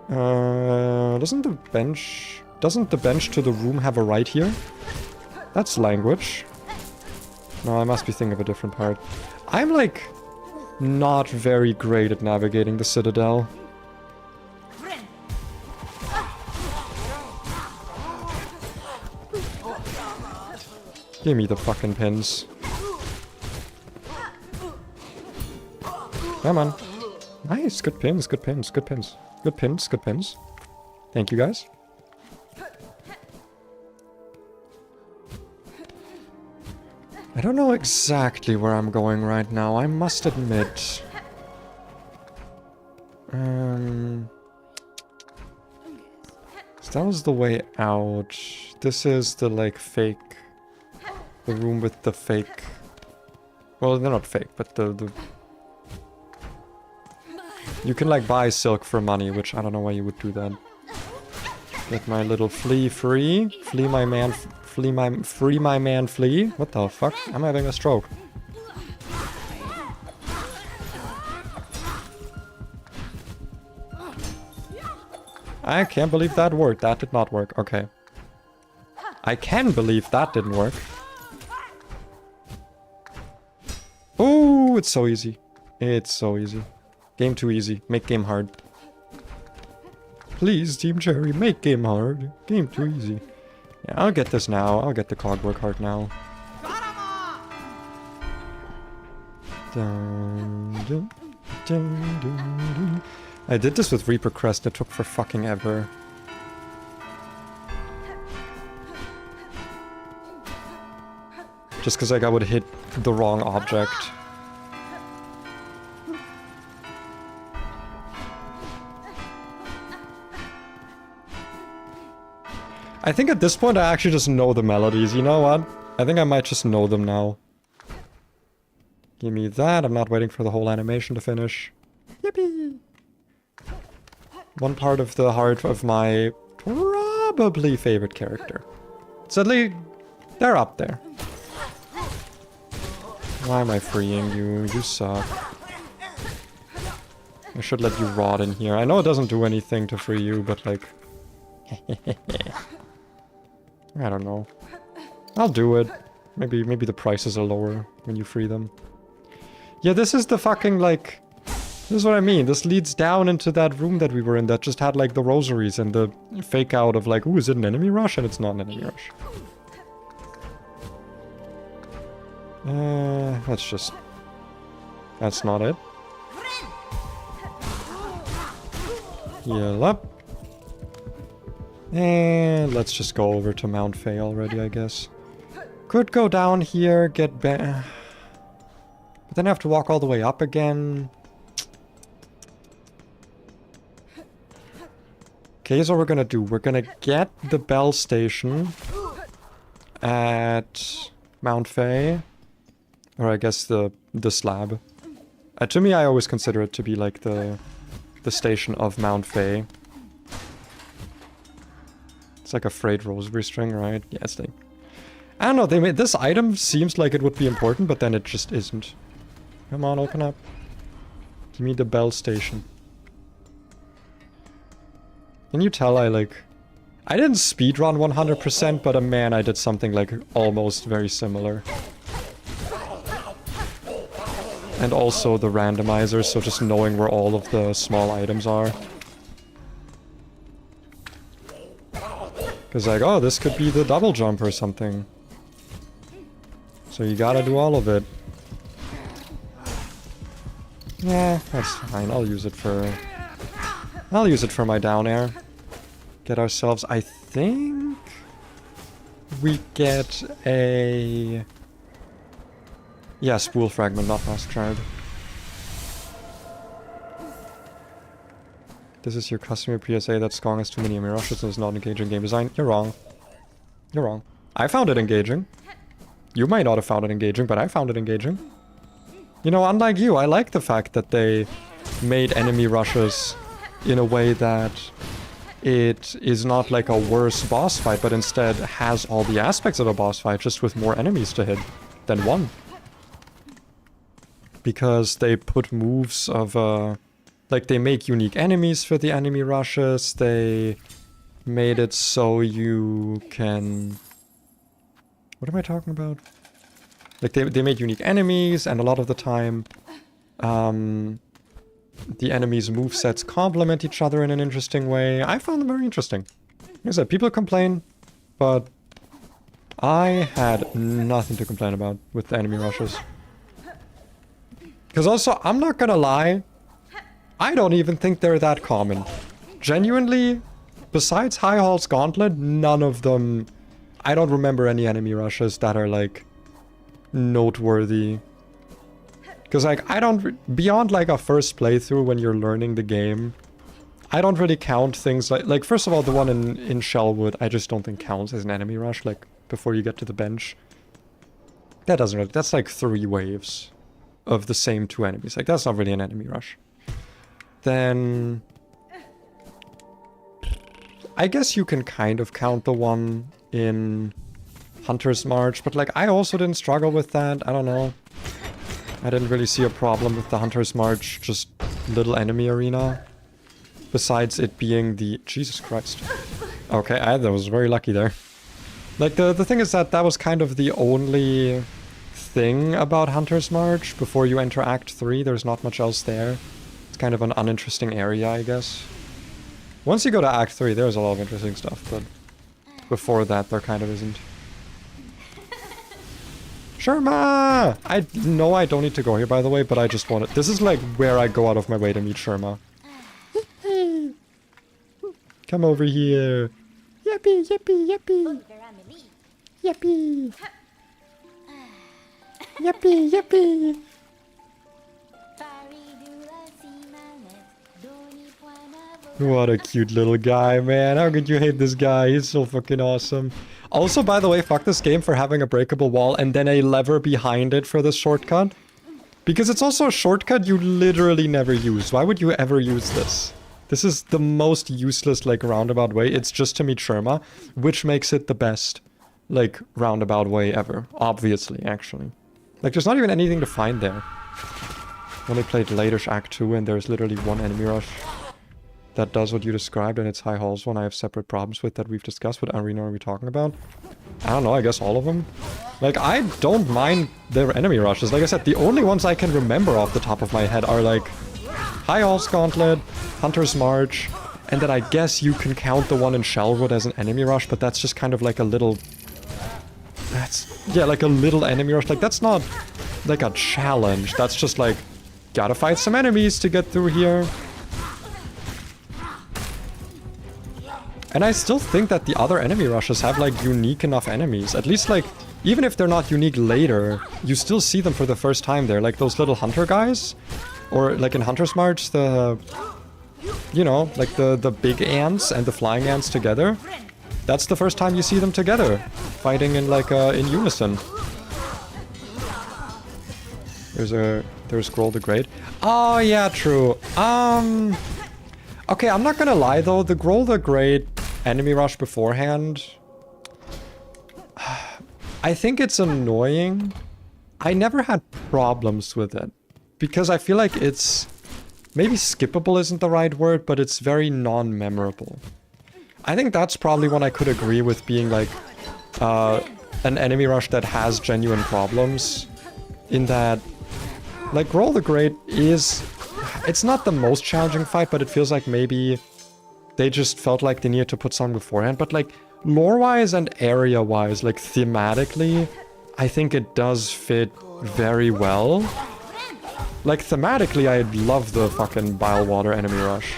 A: Doesn't the bench to the room have a right here? That's language. No, I must be thinking of a different part. I'm, like, not very great at navigating the Citadel. Give me the fucking pins. Come on. Nice, good pins, good pins, good pins. Good pins, good pins. Thank you, guys. I don't know exactly where I'm going right now, I must admit. So that was the way out. This is the, like, fake... The room with the fake... Well, they're not fake, but the... You can, like, buy silk for money, which I don't know why you would do that. Get my little flea free. Free my man, flee. What the fuck? I'm having a stroke. I can't believe that worked. That did not work. Okay. I can believe that didn't work. Oh, it's so easy. It's so easy. Game too easy. Make game hard. Please, Team Cherry, make game hard. Game too easy. Yeah, I'll get this now. I'll get the clockwork heart now. Dun, dun, dun, dun, dun. I did this with Reaper Crest. It took for fucking ever. Just because like I would hit the wrong object. I think at this point I actually just know the melodies, you know what? I think I might just know them now. Give me that, I'm not waiting for the whole animation to finish. Yippee! One part of the heart of my probably favorite character. Suddenly, they're up there. Why am I freeing you? You suck. I should let you rot in here. I know it doesn't do anything to free you, but like... I don't know. I'll do it. Maybe the prices are lower when you free them. Yeah, this is the fucking, like... This is what I mean. This leads down into that room that we were in that just had, like, the rosaries and the fake out of, like, ooh, is it an enemy rush? And it's not an enemy rush. That's just... That's not it. Heal up. And let's just go over to Mount Faye already, I guess. Could go down here, get back... But then I have to walk all the way up again. Okay, here's what we're gonna do. We're gonna get the bell station at Mount Faye. Or I guess the slab. To me, I always consider it to be like the station of Mount Faye. It's like a frayed rosary string, right? Yeah, it's like... I don't know, they made this item seems like it would be important, but then it just isn't. Come on, open up. Give me the bell station. Can you tell I didn't speedrun 100%, but man, I did something like almost very similar. And also the randomizer, so just knowing where all of the small items are. Because like, oh, this could be the double jump or something. So you gotta do all of it. Yeah, that's fine. I'll use it for my down air. Get ourselves, I think... We get a... Yeah, spool fragment, not mask shard. This is your customer PSA that Skong has too many enemy rushes and is not engaging game design. You're wrong. You're wrong. I found it engaging. You might not have found it engaging, but I found it engaging. You know, unlike you, I like the fact that they made enemy rushes in a way that it is not like a worse boss fight, but instead has all the aspects of a boss fight, just with more enemies to hit than one. Because they put moves of, like, they make unique enemies for the enemy rushes, they made it so you can... What am I talking about? Like, they made unique enemies, and a lot of the time, the enemies' movesets complement each other in an interesting way. I found them very interesting. Like I said, people complain, but I had nothing to complain about with the enemy rushes. Because also, I'm not gonna lie, I don't even think they're that common. Genuinely, besides High Hall's Gauntlet, none of them... I don't remember any enemy rushes that are like noteworthy. Because, like, I don't... Beyond, like, a first playthrough when you're learning the game, I don't really count things like... Like, first of all, the one in Shellwood, I just don't think counts as an enemy rush, like, before you get to the bench. That doesn't really... That's, like, 3 waves of the same 2 enemies. Like, that's not really an enemy rush. Then... I guess you can kind of count the one in Hunter's March, but, like, I also didn't struggle with that. I don't know. I didn't really see a problem with the Hunter's March, just little enemy arena. Besides it being the... Jesus Christ. Okay, I was very lucky there. Like, the thing is that was kind of the only thing about Hunter's March. Before you enter Act 3, there's not much else there. It's kind of an uninteresting area, I guess. Once you go to Act 3, there's a lot of interesting stuff, but before that, there kind of isn't. Sherma! I know I don't need to go here, by the way, but I just want it. This is like where I go out of my way to meet Sherma. Come over here. Yippee, yippee, yippee. Yippee. Yippee, yippee. What a cute little guy, man. How could you hate this guy? He's so fucking awesome. Also, by the way, fuck this game for having a breakable wall and then a lever behind it for this shortcut. Because it's also a shortcut you literally never use. Why would you ever use this? This is the most useless, like, roundabout way. It's just to meet Sherma, which makes it the best, like, roundabout way ever. Obviously, actually. Like, there's not even anything to find there. Only played later Act 2 and there's literally one enemy rush that does what you described, and it's High Halls one I have separate problems with that we've discussed. What arena are we talking about? I don't know, I guess all of them? Like, I don't mind their enemy rushes. Like I said, the only ones I can remember off the top of my head are, like, High Halls Gauntlet, Hunter's March, and then I guess you can count the one in Shellwood as an enemy rush, but that's just kind of like a little... Yeah, like a little enemy rush. Like, that's not, like, a challenge. That's just, like, gotta fight some enemies to get through here. And I still think that the other enemy rushes have, like, unique enough enemies. At least, like, even if they're not unique later, you still see them for the first time there. Like, those little hunter guys. Or, like, in Hunter's March, the... You know, like, the big ants and the flying ants together. That's the first time you see them together. Fighting in, like, in unison. There's Grohl the Great. Oh, yeah, true. Okay, I'm not gonna lie, though. The Grohl the Great enemy rush beforehand... I think it's annoying. I never had problems with it. Because I feel like it's... Maybe skippable isn't the right word, but it's very non-memorable. I think that's probably one I could agree with being, like, an enemy rush that has genuine problems. In that... Like, Grohl the Great is... It's not the most challenging fight, but it feels like maybe they just felt like they needed to put something beforehand. But, like, lore-wise and area-wise, like, thematically, I think it does fit very well. Like, thematically, I love the fucking Bilewater enemy rush.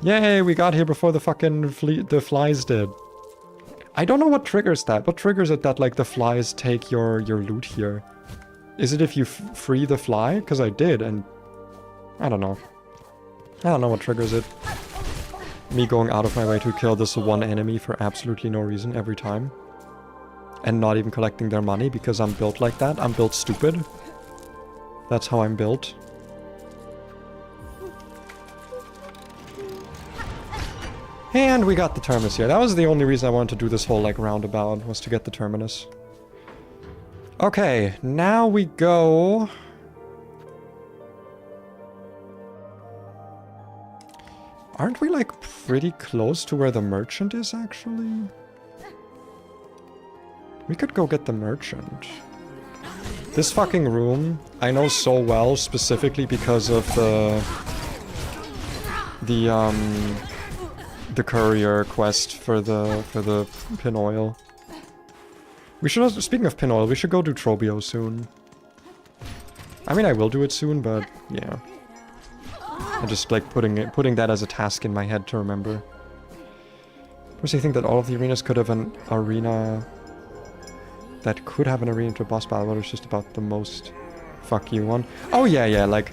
A: Yay, we got here before the fucking the flies did. I don't know what triggers that. What triggers it that, like, the flies take your loot here? Is it if you free the fly? Because I did, and... I don't know. I don't know what triggers it. Me going out of my way to kill this one enemy for absolutely no reason every time. And not even collecting their money because I'm built like that. I'm built stupid. That's how I'm built. And we got the terminus here. That was the only reason I wanted to do this whole, like, roundabout, was to get the terminus. Okay, now we go... Aren't we, like, pretty close to where the merchant is, actually? We could go get the merchant. This fucking room, I know so well, specifically because of the courier quest for the pin oil. We should also, speaking of pin oil, we should go do Trobio soon. I mean, I will do it soon, but yeah. I'm just, like, putting that as a task in my head to remember. Of course, I think that all of the arenas could have an arena... that could have an arena to a boss battle, but it's just about the most fuck you one. Oh yeah, like...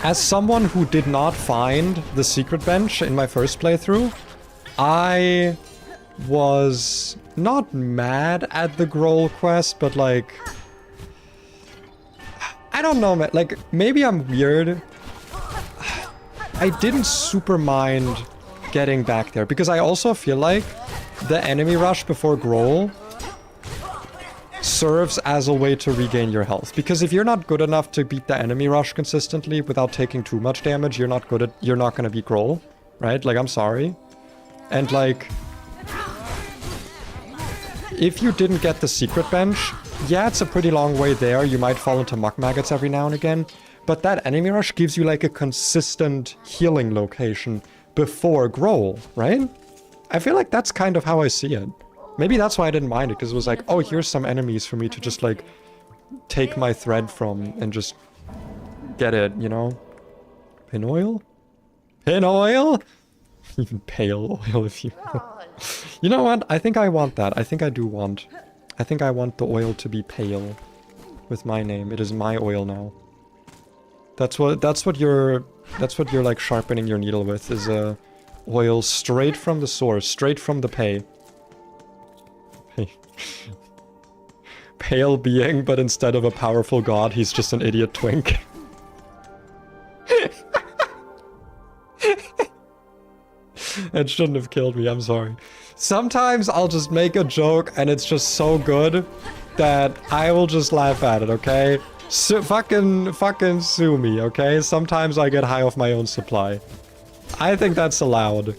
A: As someone who did not find the secret bench in my first playthrough, I was not mad at the Grohl quest, but like... I don't know, man. Like, maybe I'm weird. I didn't super mind getting back there, because I also feel like the enemy rush before Grohl serves as a way to regain your health. Because if you're not good enough to beat the enemy rush consistently without taking too much damage, you're not gonna beat Grohl, right? Like, I'm sorry. And like, if you didn't get the secret bench, yeah, it's a pretty long way there. You might fall into muck maggots every now and again, but that enemy rush gives you like a consistent healing location before Grohl, right? I feel like that's kind of how I see it. Maybe that's why I didn't mind it, because it was like, oh, here's some enemies for me to just like take my thread from and just get it, you know? Pin oil? Pin oil? Even pale oil if you... You know what? I think I want that. I think I do want. I think I want the oil to be pale with my name. It is my oil now. That's what you're like sharpening your needle with, is oil straight from the source, straight from the pay. Pale being, but instead of a powerful god, he's just an idiot twink. It shouldn't have killed me, I'm sorry. Sometimes I'll just make a joke and it's just so good that I will just laugh at it, okay? Fucking sue me, okay? Sometimes I get high off my own supply. I think that's allowed.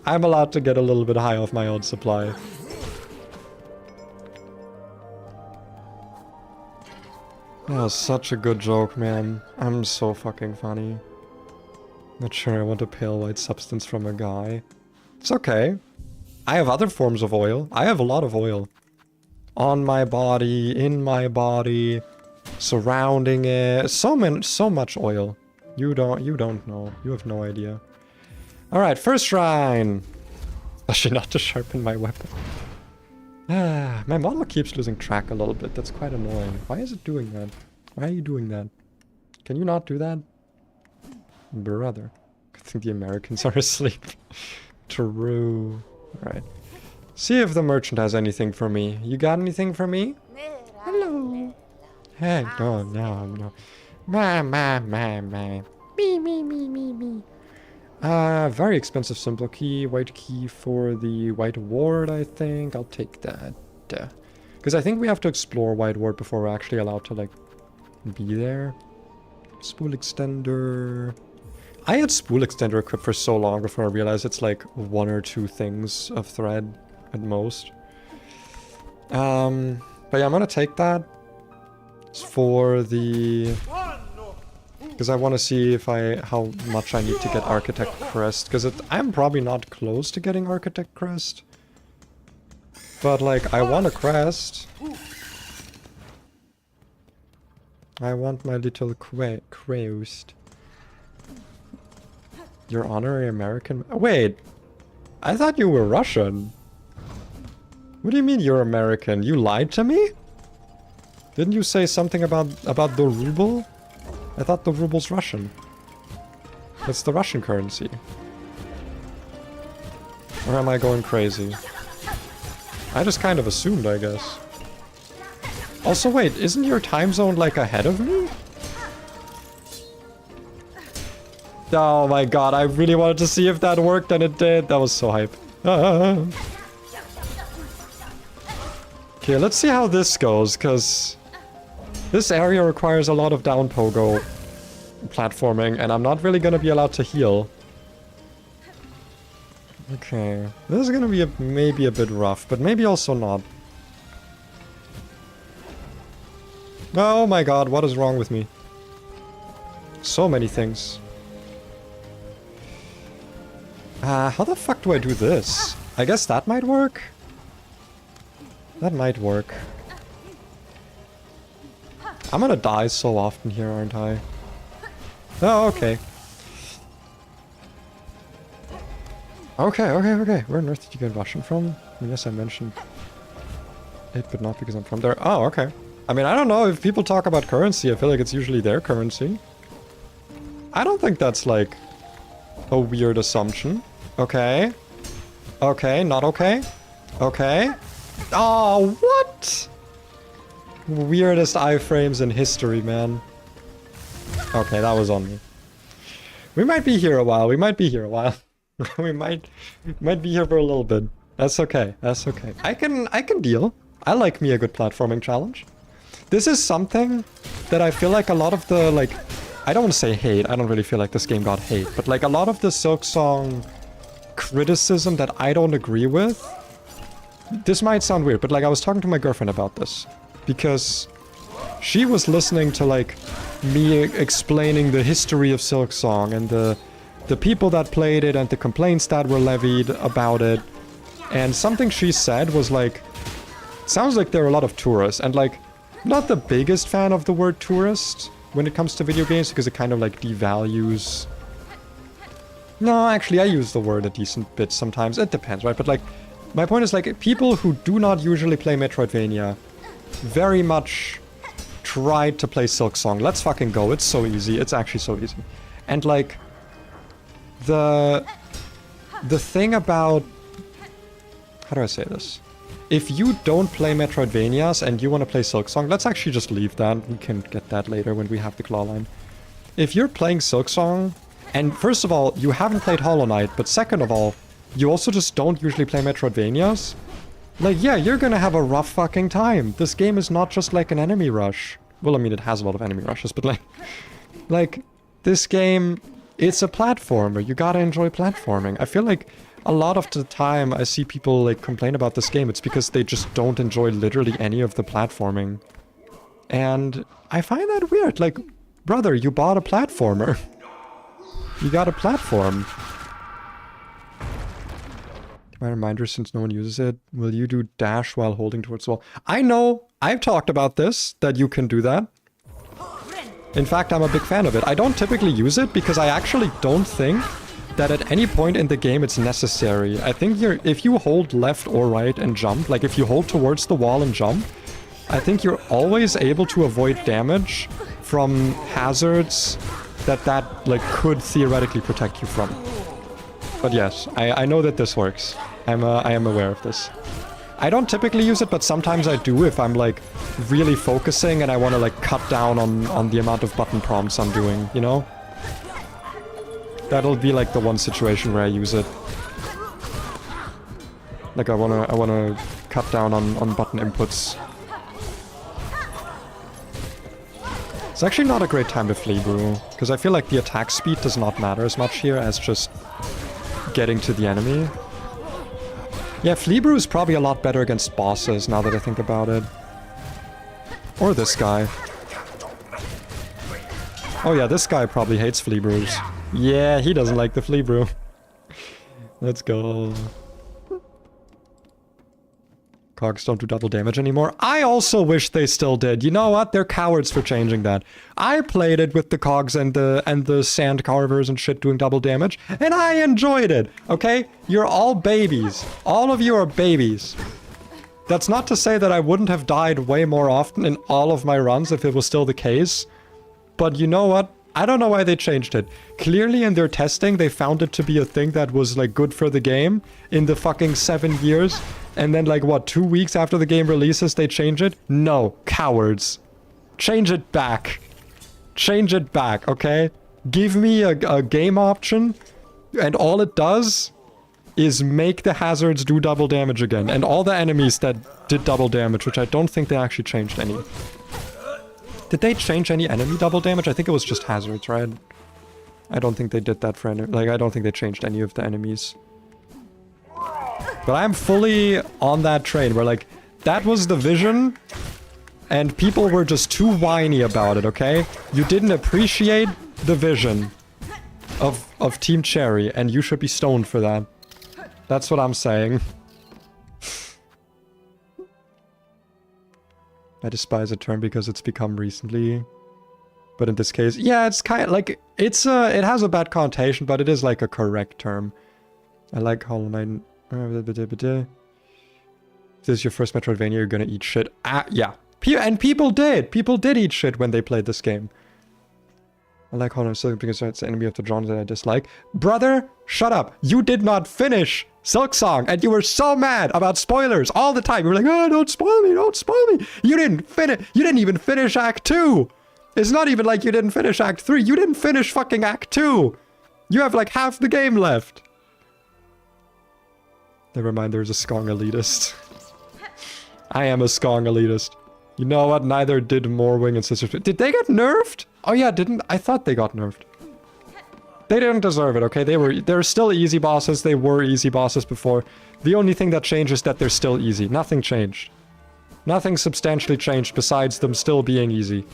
A: I'm allowed to get a little bit high off my own supply. That was such a good joke, man. I'm so fucking funny. Not sure I want a pale white substance from a guy. It's okay. I have other forms of oil. I have a lot of oil. On my body, in my body, surrounding it. So much oil. You don't know. You have no idea. Alright, first shrine. Actually, not to sharpen my weapon. Ah, my model keeps losing track a little bit. That's quite annoying. Why is it doing that? Why are you doing that? Can you not do that? Brother. I think the Americans are asleep. True. Alright. See if the merchant has anything for me. You got anything for me? Hello. Hey, no. Ma. Me. Very expensive simple key. White key for the White Ward, I think. I'll take that. Because I think we have to explore White Ward before we're actually allowed to, like, be there. Spool extender. I had spool extender equipped for so long before I realized it's like 1 or 2 things of thread at most. But yeah, I'm gonna take that. It's for the... Because I want to see if how much I need to get Architect Crest. Because I'm probably not close to getting Architect Crest. But like, I want a crest. I want my little crest. You're honorary American? Wait, I thought you were Russian. What do you mean you're American? You lied to me? Didn't you say something about the ruble? I thought the ruble's Russian. That's the Russian currency. Or am I going crazy? I just kind of assumed, I guess. Also, wait, isn't your time zone like ahead of me? Oh my god, I really wanted to see if that worked, and it did. That was so hype. Ah. Okay, let's see how this goes, because this area requires a lot of down pogo platforming, and I'm not really going to be allowed to heal. Okay, this is going to be maybe a bit rough, but maybe also not. Oh my god, what is wrong with me? So many things. How the fuck do I do this? I guess that might work? That might work. I'm gonna die so often here, aren't I? Oh, okay. Okay. Where on earth did you get Russian from? I guess I mentioned. it, but not because I'm from there. Oh, okay. I mean, I don't know. If people talk about currency, I feel like it's usually their currency. I don't think that's, like, a weird assumption. Okay. Okay, not okay. Okay. Oh, what? Weirdest iframes in history, man. Okay, that was on me. We might be here a while. We might be here a while. We might be here for a little bit. That's okay. That's okay. I can deal. I like me a good platforming challenge. This is something that I feel like a lot of the, like, I don't want to say hate. I don't really feel like this game got hate, but like a lot of the Silksong criticism that I don't agree with. This might sound weird, but like I was talking to my girlfriend about this because she was listening to like me explaining the history of Silksong and the people that played it and the complaints that were levied about it. And something she said was like, sounds like there are a lot of tourists, and like, not the biggest fan of the word tourist when it comes to video games because it kind of like devalues. No, actually I use the word a decent bit sometimes. It depends, right? But like, my point is like, people who do not usually play Metroidvania very much tried to play Silksong. Let's fucking go. It's so easy. It's actually so easy. And like, the thing about, how do I say this? If you don't play Metroidvanias and you want to play Silksong, let's actually just leave that. We can get that later when we have the claw line. If you're playing Silksong, and first of all, you haven't played Hollow Knight, but second of all, you also just don't usually play Metroidvanias, like, yeah, you're gonna have a rough fucking time. This game is not just like an enemy rush. Well, I mean, it has a lot of enemy rushes, but like, this game, it's a platformer. You gotta enjoy platforming. I feel like a lot of the time I see people like complain about this game, it's because they just don't enjoy literally any of the platforming. And I find that weird. Like, brother, you bought a platformer. You got a platform. My reminder, since no one uses it, will you do dash while holding towards the wall? I know, I've talked about this, that you can do that. In fact, I'm a big fan of it. I don't typically use it because I actually don't think that at any point in the game it's necessary. I think if you hold left or right and jump, like if you hold towards the wall and jump, I think you're always able to avoid damage from hazards that like could theoretically protect you from. But yes, I know that this works. I am aware of this. I don't typically use it, but sometimes I do if I'm like really focusing and I want to like cut down on the amount of button prompts I'm doing, you know? That'll be like the one situation where I use it. Like I wanna cut down on button inputs. It's actually not a great time to flee brew, because I feel like the attack speed does not matter as much here as just getting to the enemy. Yeah, flee brew is probably a lot better against bosses now that I think about it. Or this guy. Oh yeah, this guy probably hates flea brews. Yeah, he doesn't like the flea brew. Let's go. Cogs don't do double damage anymore. I also wish they still did. You know what? They're cowards for changing that. I played it with the cogs and the sand carvers and shit doing double damage, and I enjoyed it. Okay? You're all babies. All of you are babies. That's not to say that I wouldn't have died way more often in all of my runs if it was still the case. But you know what? I don't know why they changed it. Clearly in their testing, they found it to be a thing that was like good for the game in the fucking 7 years. And then like, what, 2 weeks after the game releases, they change it? No, cowards. Change it back. Change it back, okay? Give me a game option, and all it does is make the hazards do double damage again. And all the enemies that did double damage, which I don't think they actually changed any. Did they change any enemy double damage? I think it was just hazards, right? I don't think they did that for any... Like, I don't think they changed any of the enemies. But I'm fully on that train where, like, that was the vision, and people were just too whiny about it, okay? You didn't appreciate the vision of Team Cherry, and you should be stoned for that. That's what I'm saying. I despise a term because it's become recently. But in this case, yeah, it's kind of like, it has a bad connotation, but it is like a correct term. I like Hollow Knight. If this is your first Metroidvania, you're gonna eat shit. Yeah. And people did! People did eat shit when they played this game. I like Honor Silk because it's the enemy of the genre that I dislike. Brother, shut up. You did not finish Silksong, and you were so mad about spoilers all the time. You were like, oh, don't spoil me, don't spoil me. You didn't finish. You didn't even finish Act 2. It's not even like you didn't finish Act 3. You didn't finish fucking Act 2. You have like half the game left. Never mind, there's a Skong elitist. I am a Skong elitist. You know what? Neither did Morwing and Sister... Did they get nerfed? Oh yeah, didn't... I thought they got nerfed. They didn't deserve it, okay? They're still easy bosses. They were easy bosses before. The only thing that changed is that they're still easy. Nothing changed. Nothing substantially changed besides them still being easy.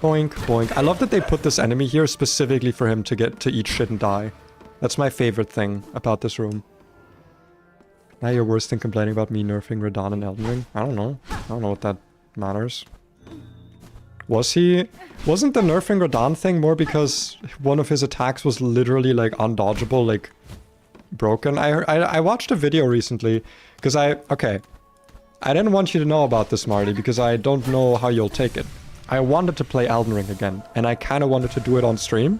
A: Boink, boink. I love that they put this enemy here specifically for him to eat shit and die. That's my favorite thing about this room. Now you're worse than complaining about me nerfing Radahn and Elden Ring? I don't know. I don't know what that matters. Wasn't the nerfing Radahn thing more because one of his attacks was literally like undodgeable, like broken? I watched a video recently because okay. I didn't want you to know about this, Marty, because I don't know how you'll take it. I wanted to play Elden Ring again, and I kind of wanted to do it on stream.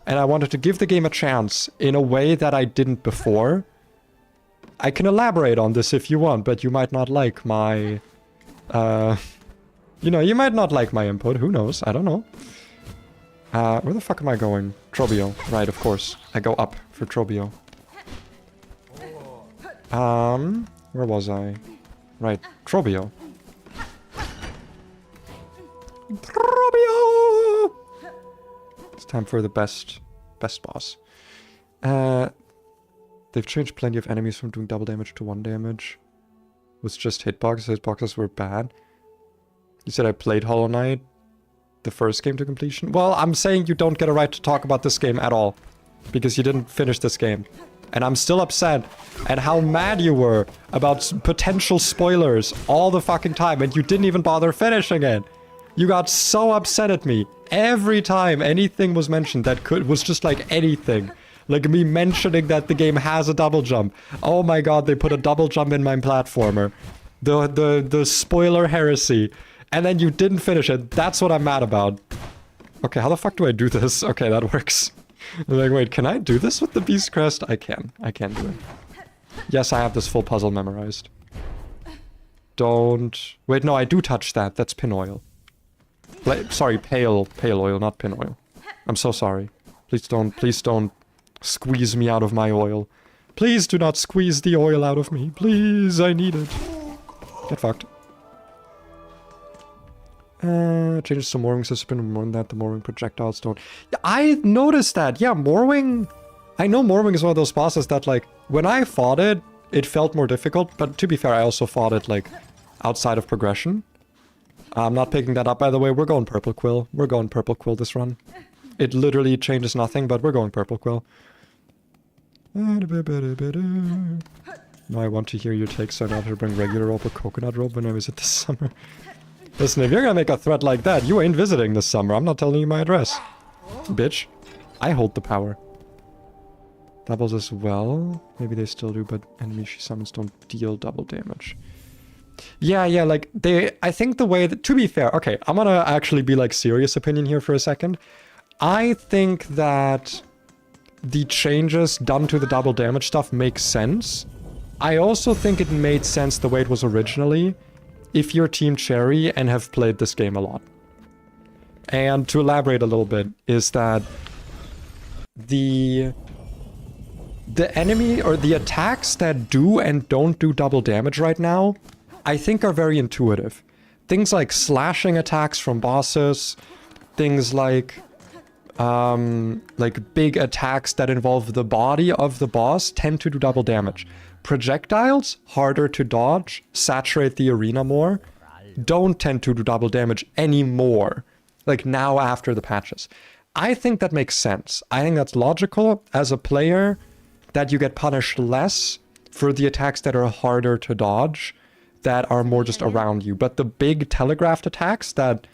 A: And I wanted to give the game a chance in a way that I didn't before. I can elaborate on this if you want, but you might not like my... you know, you might not like my input. Who knows? I don't know. Where the fuck am I going? Trobio. Right, of course. I go up for Trobio. Where was I? Right, Trobio. Trobio! It's time for the best boss. They've changed plenty of enemies from doing double damage to 1 damage. It was just hitboxes. Hitboxes were bad. You said I played Hollow Knight, the first game to completion? Well, I'm saying you don't get a right to talk about this game at all. Because you didn't finish this game. And I'm still upset at how mad you were about potential spoilers all the fucking time. And you didn't even bother finishing it. You got so upset at me. Every time anything was mentioned that was just like anything. Like me mentioning that the game has a double jump. Oh my god, they put a double jump in my platformer. The spoiler heresy. And then you didn't finish it. That's what I'm mad about. Okay, how the fuck do I do this? Okay, that works. I'm like, wait, can I do this with the Beast Crest? I can. I can do it. Yes, I have this full puzzle memorized. Don't... Wait, no, I do touch that. That's pin oil. Sorry, pale oil, not pin oil. I'm so sorry. Please don't squeeze me out of my oil. Please do not squeeze the oil out of me. Please, I need it. Get fucked. Changes to Morwing system, more than that, the Morwing projectiles don't... Yeah, I noticed that. Yeah, Morwing... I know Morwing is one of those bosses that, like, when I fought it, it felt more difficult. But to be fair, I also fought it, like, outside of progression. I'm not picking that up, by the way. We're going Purple Quill. We're going Purple Quill this run. It literally changes nothing, but we're going Purple Quill. Now I want to hear your take, so I know how to bring regular rope or coconut rope when I visit this summer. Listen, if you're gonna make a threat like that, you ain't visiting this summer. I'm not telling you my address. Bitch. I hold the power. Doubles as well. Maybe they still do, but enemies she summons don't deal double damage. Yeah, like, I think the way that... To be fair, okay, I'm gonna actually be, like, serious opinion here for a second. I think that the changes done to the double damage stuff make sense. I also think it made sense the way it was originally if you're Team Cherry and have played this game a lot. And to elaborate a little bit is that the enemy or the attacks that do and don't do double damage right now, I think are very intuitive. Things like slashing attacks from bosses, things like big attacks that involve the body of the boss tend to do double damage. Projectiles, harder to dodge, saturate the arena more, don't tend to do double damage anymore. Like now after the patches. I think that makes sense. I think that's logical as a player that you get punished less for the attacks that are harder to dodge, that are more just around you. But the big telegraphed attacks that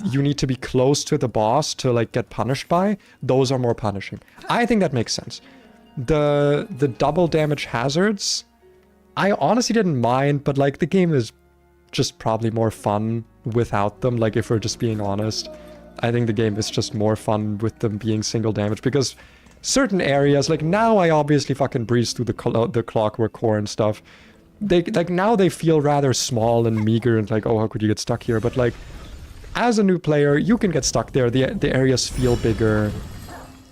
A: you need to be close to the boss to like get punished by, those are more punishing. I think that makes sense. The double damage hazards, I honestly didn't mind, but like the game is just probably more fun without them. Like if we're just being honest, I think the game is just more fun with them being single damage, because certain areas, like now I obviously fucking breeze through the clockwork core and stuff. They like now they feel rather small and meager and like, oh, how could you get stuck here? But like as a new player, you can get stuck there. The areas feel bigger.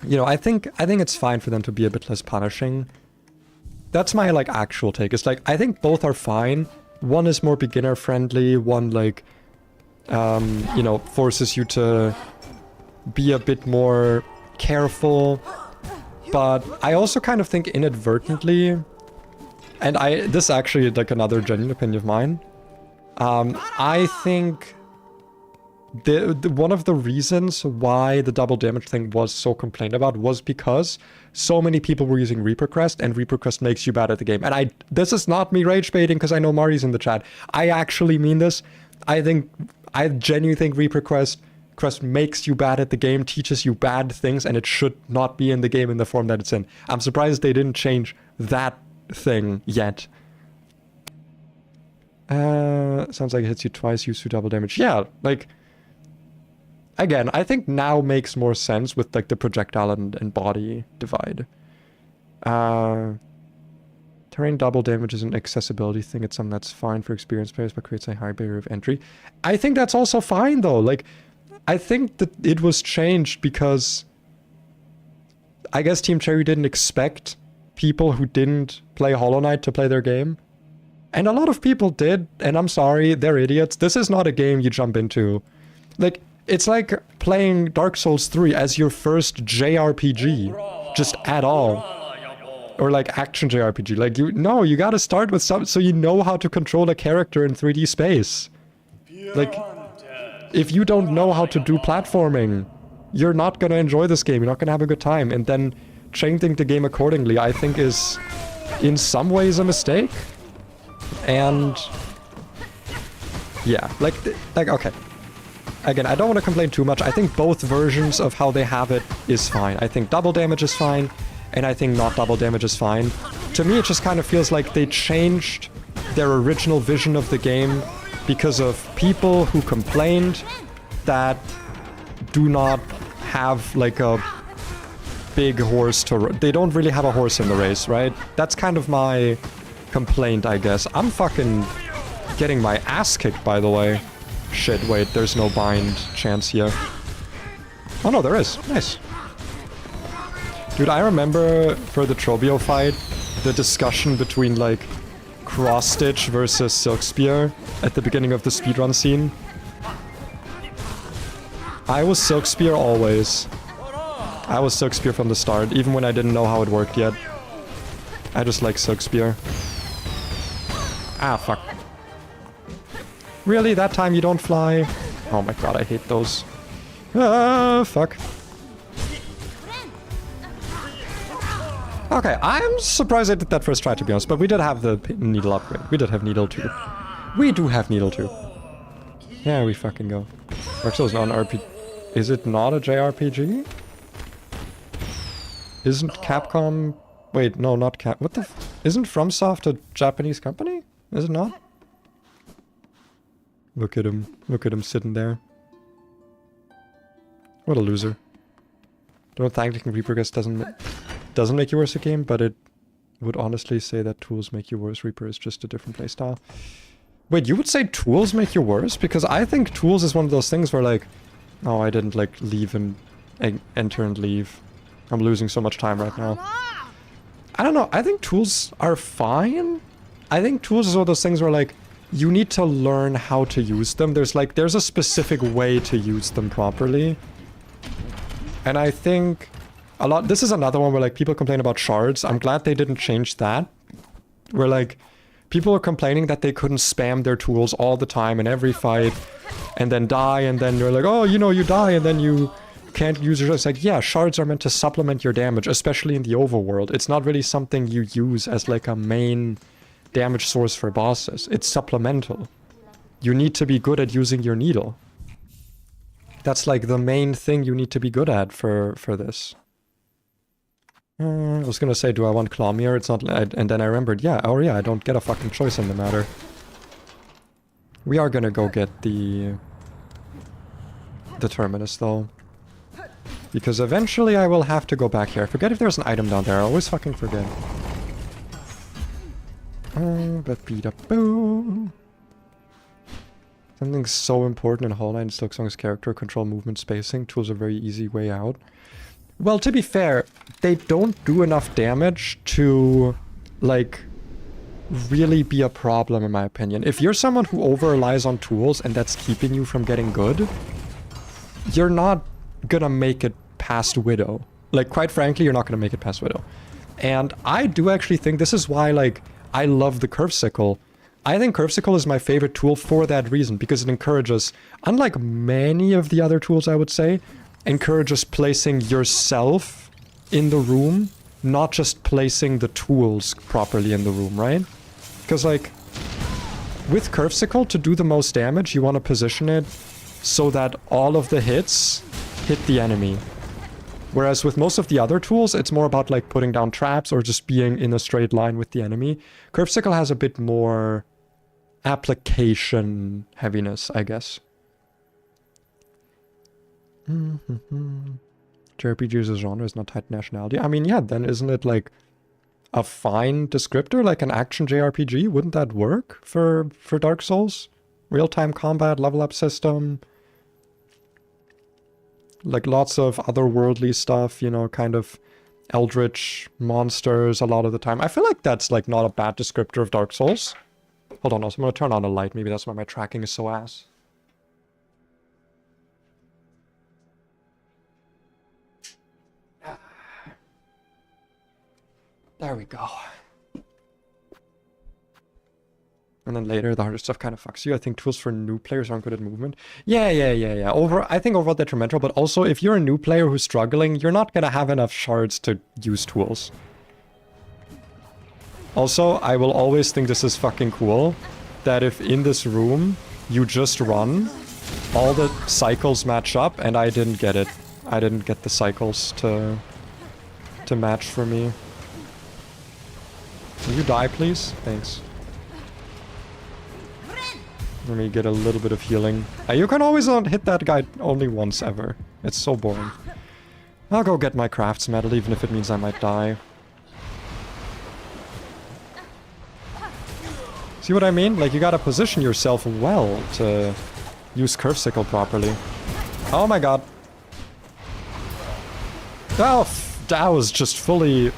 A: You know, I think it's fine for them to be a bit less punishing. That's my like actual take. It's like I think both are fine. One is more beginner friendly. One like you know, forces you to be a bit more careful. But I also kind of think inadvertently, and this is actually like another genuine opinion of mine. I think one of the reasons why the double damage thing was so complained about was because so many people were using Reaper Crest, and Reaper Crest makes you bad at the game. And this is not me rage baiting because I know Marty's in the chat. I actually mean this. I genuinely think Reaper Crest makes you bad at the game, teaches you bad things, and it should not be in the game in the form that it's in. I'm surprised they didn't change that thing yet. Sounds like it hits you twice, used to double damage. Yeah, like, again, I think now makes more sense with like the projectile and body divide. Terrain double damage is an accessibility thing. It's something that's fine for experienced players, but creates a high barrier of entry. I think that's also fine though. Like, I think that it was changed because I guess Team Cherry didn't expect people who didn't play Hollow Knight to play their game. And a lot of people did, and I'm sorry, they're idiots. This is not a game you jump into. Like, it's like playing Dark Souls 3 as your first JRPG, just at all. Or like action JRPG. Like, you gotta start with some, so you know how to control a character in 3D space. Like, if you don't know how to do platforming, you're not gonna enjoy this game, you're not gonna have a good time. And then changing the game accordingly, I think is in some ways a mistake. And yeah, like okay. Again, I don't want to complain too much. I think both versions of how they have it is fine. I think double damage is fine, and I think not double damage is fine. To me, it just kind of feels like they changed their original vision of the game because of people who complained that do not have like a big horse to... They don't really have a horse in the race, right? That's kind of my complaint, I guess. I'm fucking getting my ass kicked, by the way. Shit, wait, there's no bind chance here. Oh no, there is. Nice. Dude, I remember for the Trobio fight, the discussion between, like, cross-stitch versus silk spear at the beginning of the speedrun scene. I was silk spear always. I was silk spear from the start, even when I didn't know how it worked yet. I just like silk spear. Ah, fuck. Really? That time you don't fly? Oh my god, I hate those. Ah, fuck. Okay, I'm surprised I did that first try, to be honest, but we did have the needle upgrade. We did have needle 2. We do have needle 2. There we fucking go. Dark Souls is not an RPG. Is it not a JRPG? Isn't Capcom... Wait, no, not Cap... What the f... Isn't FromSoft a Japanese company? Is it not? Look at him. Look at him sitting there. What a loser. Don't think Reaper Crest doesn't make you worse at game, but it would honestly say that tools make you worse. Reaper is just a different playstyle. Wait, you would say tools make you worse? Because I think tools is one of those things where like... Oh, I didn't like leave and enter and leave. I'm losing so much time right now. I don't know. I think tools are fine. I think tools is one of those things where like... You need to learn how to use them. There's a specific way to use them properly. And I think a lot... This is another one where like people complain about shards. I'm glad they didn't change that. Where like people are complaining that they couldn't spam their tools all the time in every fight and then die, and then you're like, oh, you know, you die and then you can't use your... It's like, yeah, shards are meant to supplement your damage, especially in the overworld. It's not really something you use as like a main damage source for bosses. It's supplemental. You need to be good at using your needle. That's like the main thing you need to be good at for this. I was gonna say, do I want Clawmere? It's not... and then I remembered, yeah, oh yeah, I don't get a fucking choice in the matter. We are gonna go get the Terminus, though. Because eventually I will have to go back here. I forget if there's an item down there. I always fucking forget. Boo. Something so important in Hollow Knight and Silksong's character, control movement spacing. Tools are a very easy way out. Well, to be fair, they don't do enough damage to, like, really be a problem, in my opinion. If you're someone who over-relies on tools and that's keeping you from getting good, you're not gonna make it past Widow. Like, quite frankly, you're not gonna make it past Widow. And I do actually think this is why, like, I love the Curve Sickle. I think Curve Sickle is my favorite tool for that reason, because it encourages, unlike many of the other tools, I would say, encourages placing yourself in the room, not just placing the tools properly in the room, right? Because, like, with Curve Sickle, to do the most damage, you want to position it so that all of the hits hit the enemy. Whereas with most of the other tools, it's more about, like, putting down traps or just being in a straight line with the enemy. Curve Sickle has a bit more application heaviness, I guess. JRPG as a genre is not tied to nationality. I mean, yeah, then isn't it, like, a fine descriptor, like an action JRPG? Wouldn't that work for Dark Souls? Real-time combat, level-up system... like lots of otherworldly stuff, you know, kind of eldritch monsters a lot of the time. I feel like that's, like, not a bad descriptor of Dark Souls. Hold on, also, I'm gonna turn on a light. Maybe that's why my tracking is so ass. There we go. And then later, the harder stuff kind of fucks you. I think tools for new players aren't good at movement. Yeah. I think overall detrimental, but also if you're a new player who's struggling, you're not gonna have enough shards to use tools. Also, I will always think this is fucking cool, that if in this room you just run, all the cycles match up, and I didn't get it. I didn't get the cycles to match for me. Will you die, please? Thanks. Let me get a little bit of healing. You can always hit that guy only once ever. It's so boring. I'll go get my crafts medal, even if it means I might die. See what I mean? Like, you gotta position yourself well to use Curve Sickle properly. Oh my god. Oh, that was just fully...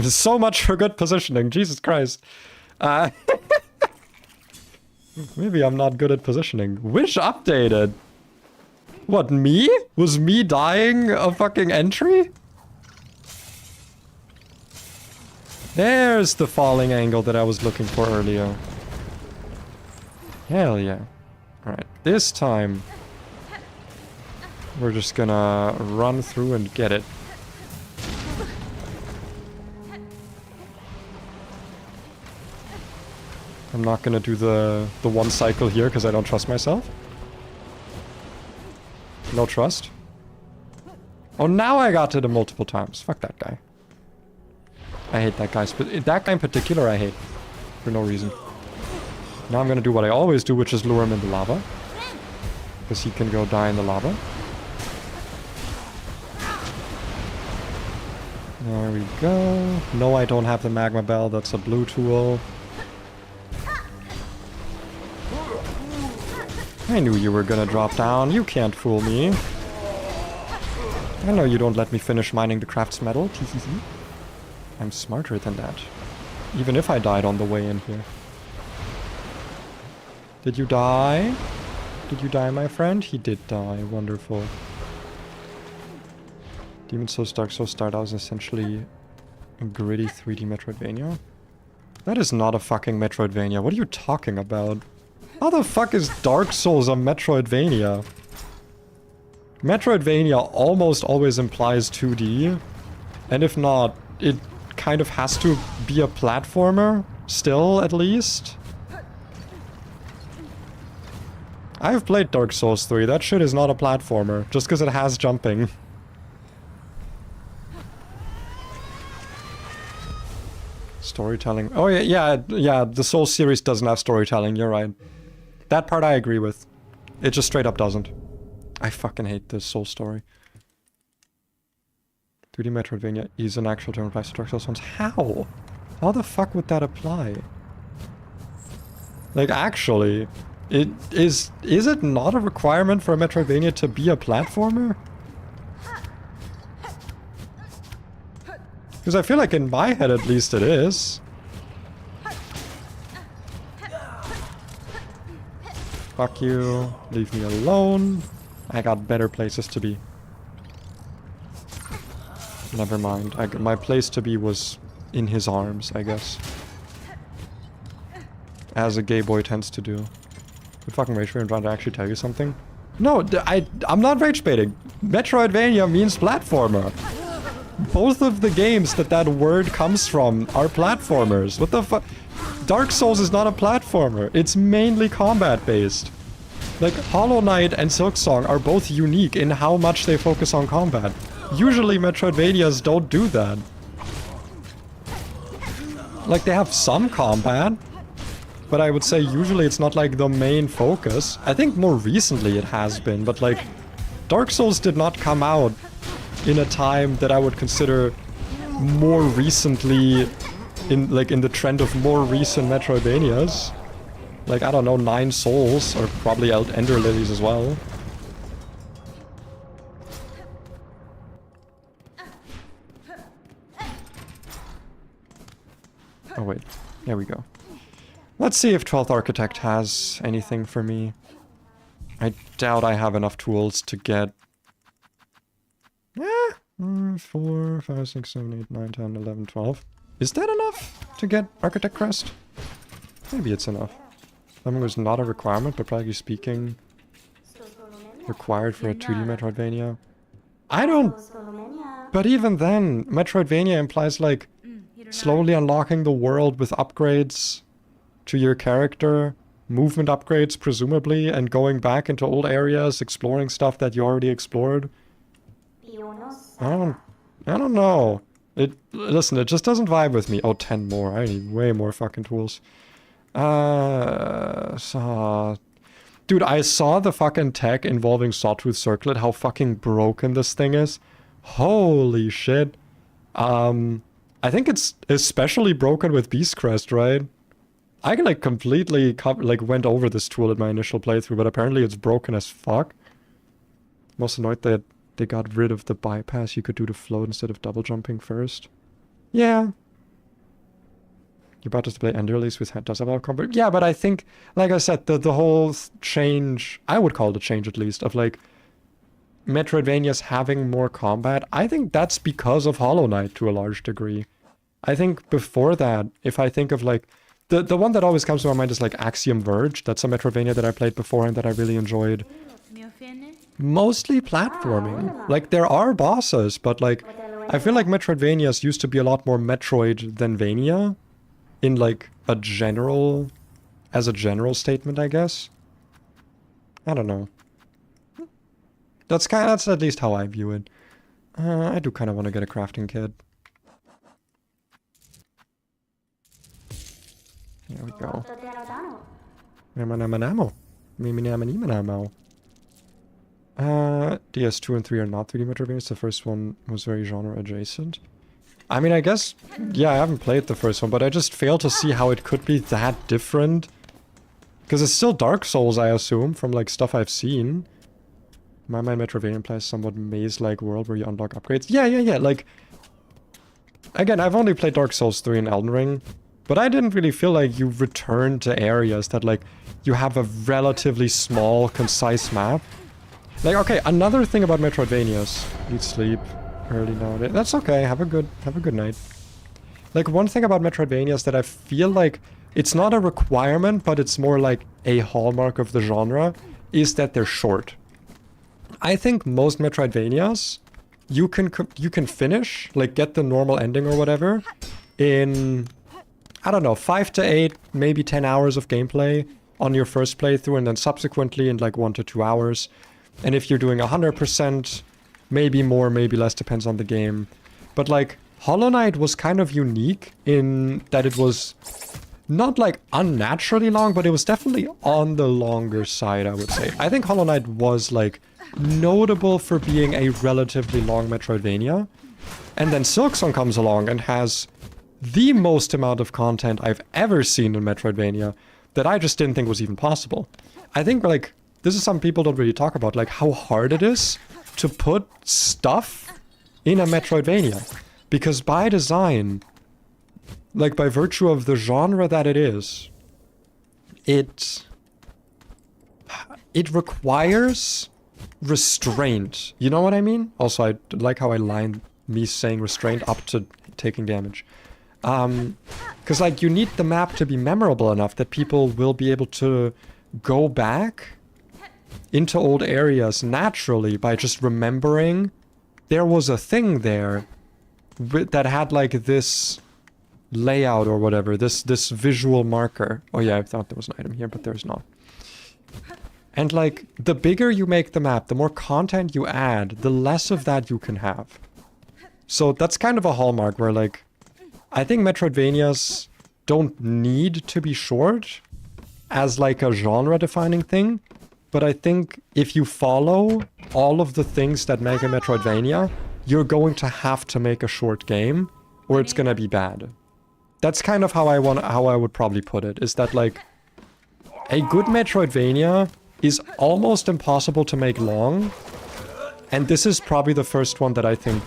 A: so much for good positioning, Jesus Christ. Maybe I'm not good at positioning. Wish updated. What, me? Was me dying a fucking entry? There's the falling angle that I was looking for earlier. Hell yeah. Alright, this time we're just gonna run through and get it. I'm not gonna do the one cycle here because I don't trust myself. No trust. Oh, now I got to the multiple times. Fuck that guy. I hate that guy. That guy in particular I hate. For no reason. Now I'm gonna do what I always do, which is lure him in the lava. Because he can go die in the lava. There we go. No, I don't have the magma bell. That's a blue tool. I knew you were gonna drop down. You can't fool me. I know you don't let me finish mining the crafts metal. I'm smarter than that. Even if I died on the way in here. Did you die? Did you die, my friend? He did die. Wonderful. Demon's Souls, Dark Souls, Stardust is essentially a gritty 3D Metroidvania. That is not a fucking Metroidvania. What are you talking about? How the fuck is Dark Souls a Metroidvania? Metroidvania almost always implies 2D. And if not, it kind of has to be a platformer. Still, at least. I've played Dark Souls 3. That shit is not a platformer. Just because it has jumping. Storytelling. Oh yeah, the Soul series doesn't have storytelling, you're right. That part I agree with. It just straight up doesn't. I fucking hate this Soul story. 3D Metroidvania is an actual term applies to Dark Souls ones. How? How the fuck would that apply? Like, actually, is it not a requirement for a Metroidvania to be a platformer? Because I feel like in my head at least it is. Fuck you. Leave me alone. I got better places to be. Never mind. My place to be was in his arms, I guess. As a gay boy tends to do. Good fucking rage bait. I'm trying to actually tell you something. No, I'm not rage baiting. Metroidvania means platformer. Both of the games that word comes from are platformers. What the fuck? Dark Souls is not a platformer. It's mainly combat based. Like, Hollow Knight and Silksong are both unique in how much they focus on combat. Usually Metroidvanias don't do that. Like, they have some combat, but I would say usually it's not like the main focus. I think more recently it has been, but like, Dark Souls did not come out in a time that I would consider more recently in the trend of more recent Metroidvanias. Like, I don't know, 9 Souls, or probably Ender Lilies as well. Oh wait, there we go. Let's see if 12th Architect has anything for me. I doubt I have enough tools to get... 4, 5, 6, 7, 8, 9, 10, 11, 12. Is that enough to get Architect Crest? Maybe it's enough. Something was not a requirement, but practically speaking, required for a 2D Metroidvania. I don't... But even then, Metroidvania implies like slowly unlocking the world with upgrades to your character, movement upgrades presumably, and going back into old areas, exploring stuff that you already explored. I don't know. Listen, it just doesn't vibe with me. Oh, 10 more. I need way more fucking tools. Dude, I saw the fucking tech involving Sawtooth Circlet, how fucking broken this thing is. Holy shit. I think it's especially broken with Beast Crest, right? I can like completely went over this tool at my initial playthrough, but apparently it's broken as fuck. I'm also annoyed that they got rid of the bypass you could do to float instead of double jumping first. Yeah. You're about to play Ender Lilies with does have a combat. Yeah, but I think, like I said, the whole change, I would call it a change at least, of like Metroidvanias having more combat, I think that's because of Hollow Knight to a large degree. I think before that, if I think of like, the one that always comes to my mind is like Axiom Verge. That's a Metroidvania that I played before and that I really enjoyed. Mostly platforming. Like, there are bosses, but like, I feel like Metroidvanias used to be a lot more Metroid than Vania. In like a general, as a general statement, I guess. I don't know. That's at least how I view it. I do kind of want to get a crafting kit. There we go. DS2 and 3 are not 3D Metroidvanias. The first one was very genre adjacent. I mean, I guess, yeah, I haven't played the first one, but I just fail to see how it could be that different. Because it's still Dark Souls, I assume, from like stuff I've seen. My Metroidvania implies somewhat maze-like world where you unlock upgrades. Yeah, like... Again, I've only played Dark Souls 3 and Elden Ring, but I didn't really feel like you return to areas that like, you have a relatively small, concise map. Like, okay, another thing about Metroidvanias. Need sleep early nowadays. That's okay, have a good night. Like, one thing about Metroidvanias that I feel like it's not a requirement, but it's more like a hallmark of the genre, is that they're short. I think most Metroidvanias, you can finish, like get the normal ending or whatever, in, I don't know, 5 to 8, maybe 10 hours of gameplay on your first playthrough, and then subsequently in like 1 to 2 hours. And if you're doing 100%, maybe more, maybe less, depends on the game. But like, Hollow Knight was kind of unique in that it was not like unnaturally long, but it was definitely on the longer side, I would say. I think Hollow Knight was like notable for being a relatively long Metroidvania. And then Silksong comes along and has the most amount of content I've ever seen in Metroidvania that I just didn't think was even possible. I think like this is something people don't really talk about, like how hard it is to put stuff in a Metroidvania. Because by design, like by virtue of the genre that it is, it requires restraint. You know what I mean? Also, I like how I lined me saying restraint up to taking damage. Because like you need the map to be memorable enough that people will be able to go back into old areas naturally by just remembering there was a thing there that had like this layout or whatever, this visual marker. Oh yeah, I thought there was an item here, but there's not. And like, the bigger you make the map, the more content you add, the less of that you can have. So that's kind of a hallmark where like, I think Metroidvanias don't need to be short as like a genre-defining thing, but I think if you follow all of the things that make a Metroidvania, you're going to have to make a short game, or it's gonna be bad. That's kind of how I would probably put it, is that like, a good Metroidvania is almost impossible to make long, and this is probably the first one that I think,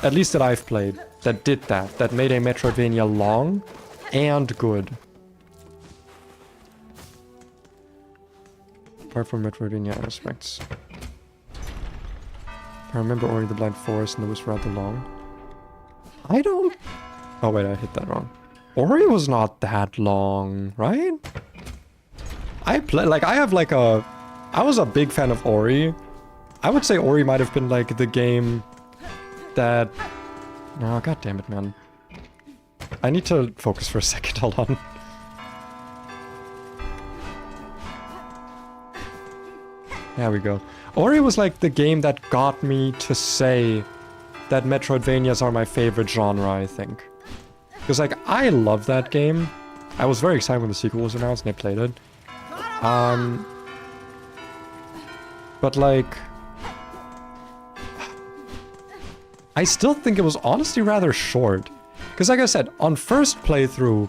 A: at least that I've played, that did that made a Metroidvania long and good. Apart from Metroidvania aspects. I remember Ori the Blind Forest and it was rather long. I don't... Oh wait, I hit that wrong. Ori was not that long, right? I was a big fan of Ori. I would say Ori might have been like the game that... No, god damn it, man. I need to focus for a second, hold on. There we go. Ori was like the game that got me to say that Metroidvanias are my favorite genre, I think. Because like, I love that game. I was very excited when the sequel was announced and I played it. But like... I still think it was honestly rather short. Because like I said, on first playthrough,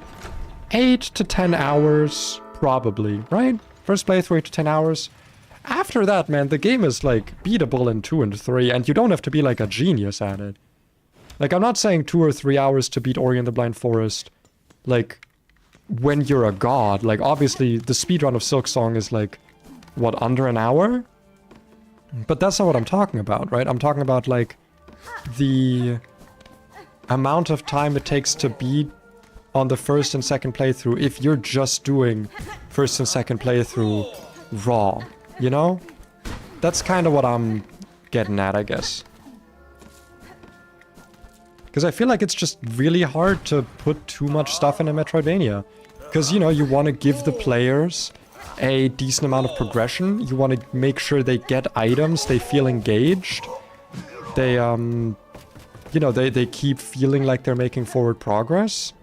A: 8 to 10 hours, probably, right? First playthrough, 8 to 10 hours. After that, man, the game is like beatable in 2 and 3, and you don't have to be like a genius at it. Like, I'm not saying 2 or 3 hours to beat Ori and the Blind Forest, like, when you're a god. Like, obviously, the speedrun of Silksong is like, what, under an hour? But that's not what I'm talking about, right? I'm talking about, like, the amount of time it takes to beat on the first and second playthrough if you're just doing first and second playthrough raw, you know? That's kind of what I'm getting at, I guess. Because I feel like it's just really hard to put too much stuff in a Metroidvania. Because, you know, you want to give the players a decent amount of progression. You want to make sure they get items, they feel engaged. They, you know, they keep feeling like they're making forward progress.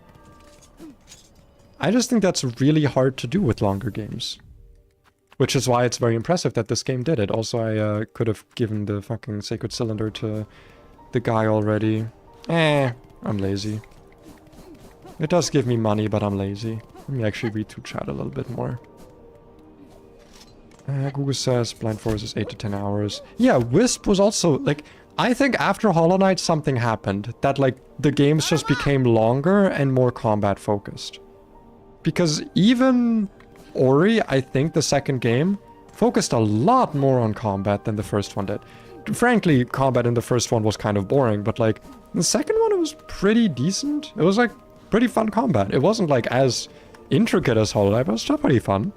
A: I just think that's really hard to do with longer games. Which is why it's very impressive that this game did it. Also, I could have given the fucking Sacred Cylinder to the guy already. I'm lazy. It does give me money, but I'm lazy. Let me actually read through chat a little bit more. Google says Blind Forest is 8 to 10 hours. Yeah, Wisp was also, like... I think after Hollow Knight something happened. That, like, the games just became longer and more combat focused. Because even Ori, I think the second game, focused a lot more on combat than the first one did. Frankly, combat in the first one was kind of boring, but, like, the second one, it was pretty decent. It was, like, pretty fun combat. It wasn't, like, as intricate as Hollow Knight, but it was still pretty fun.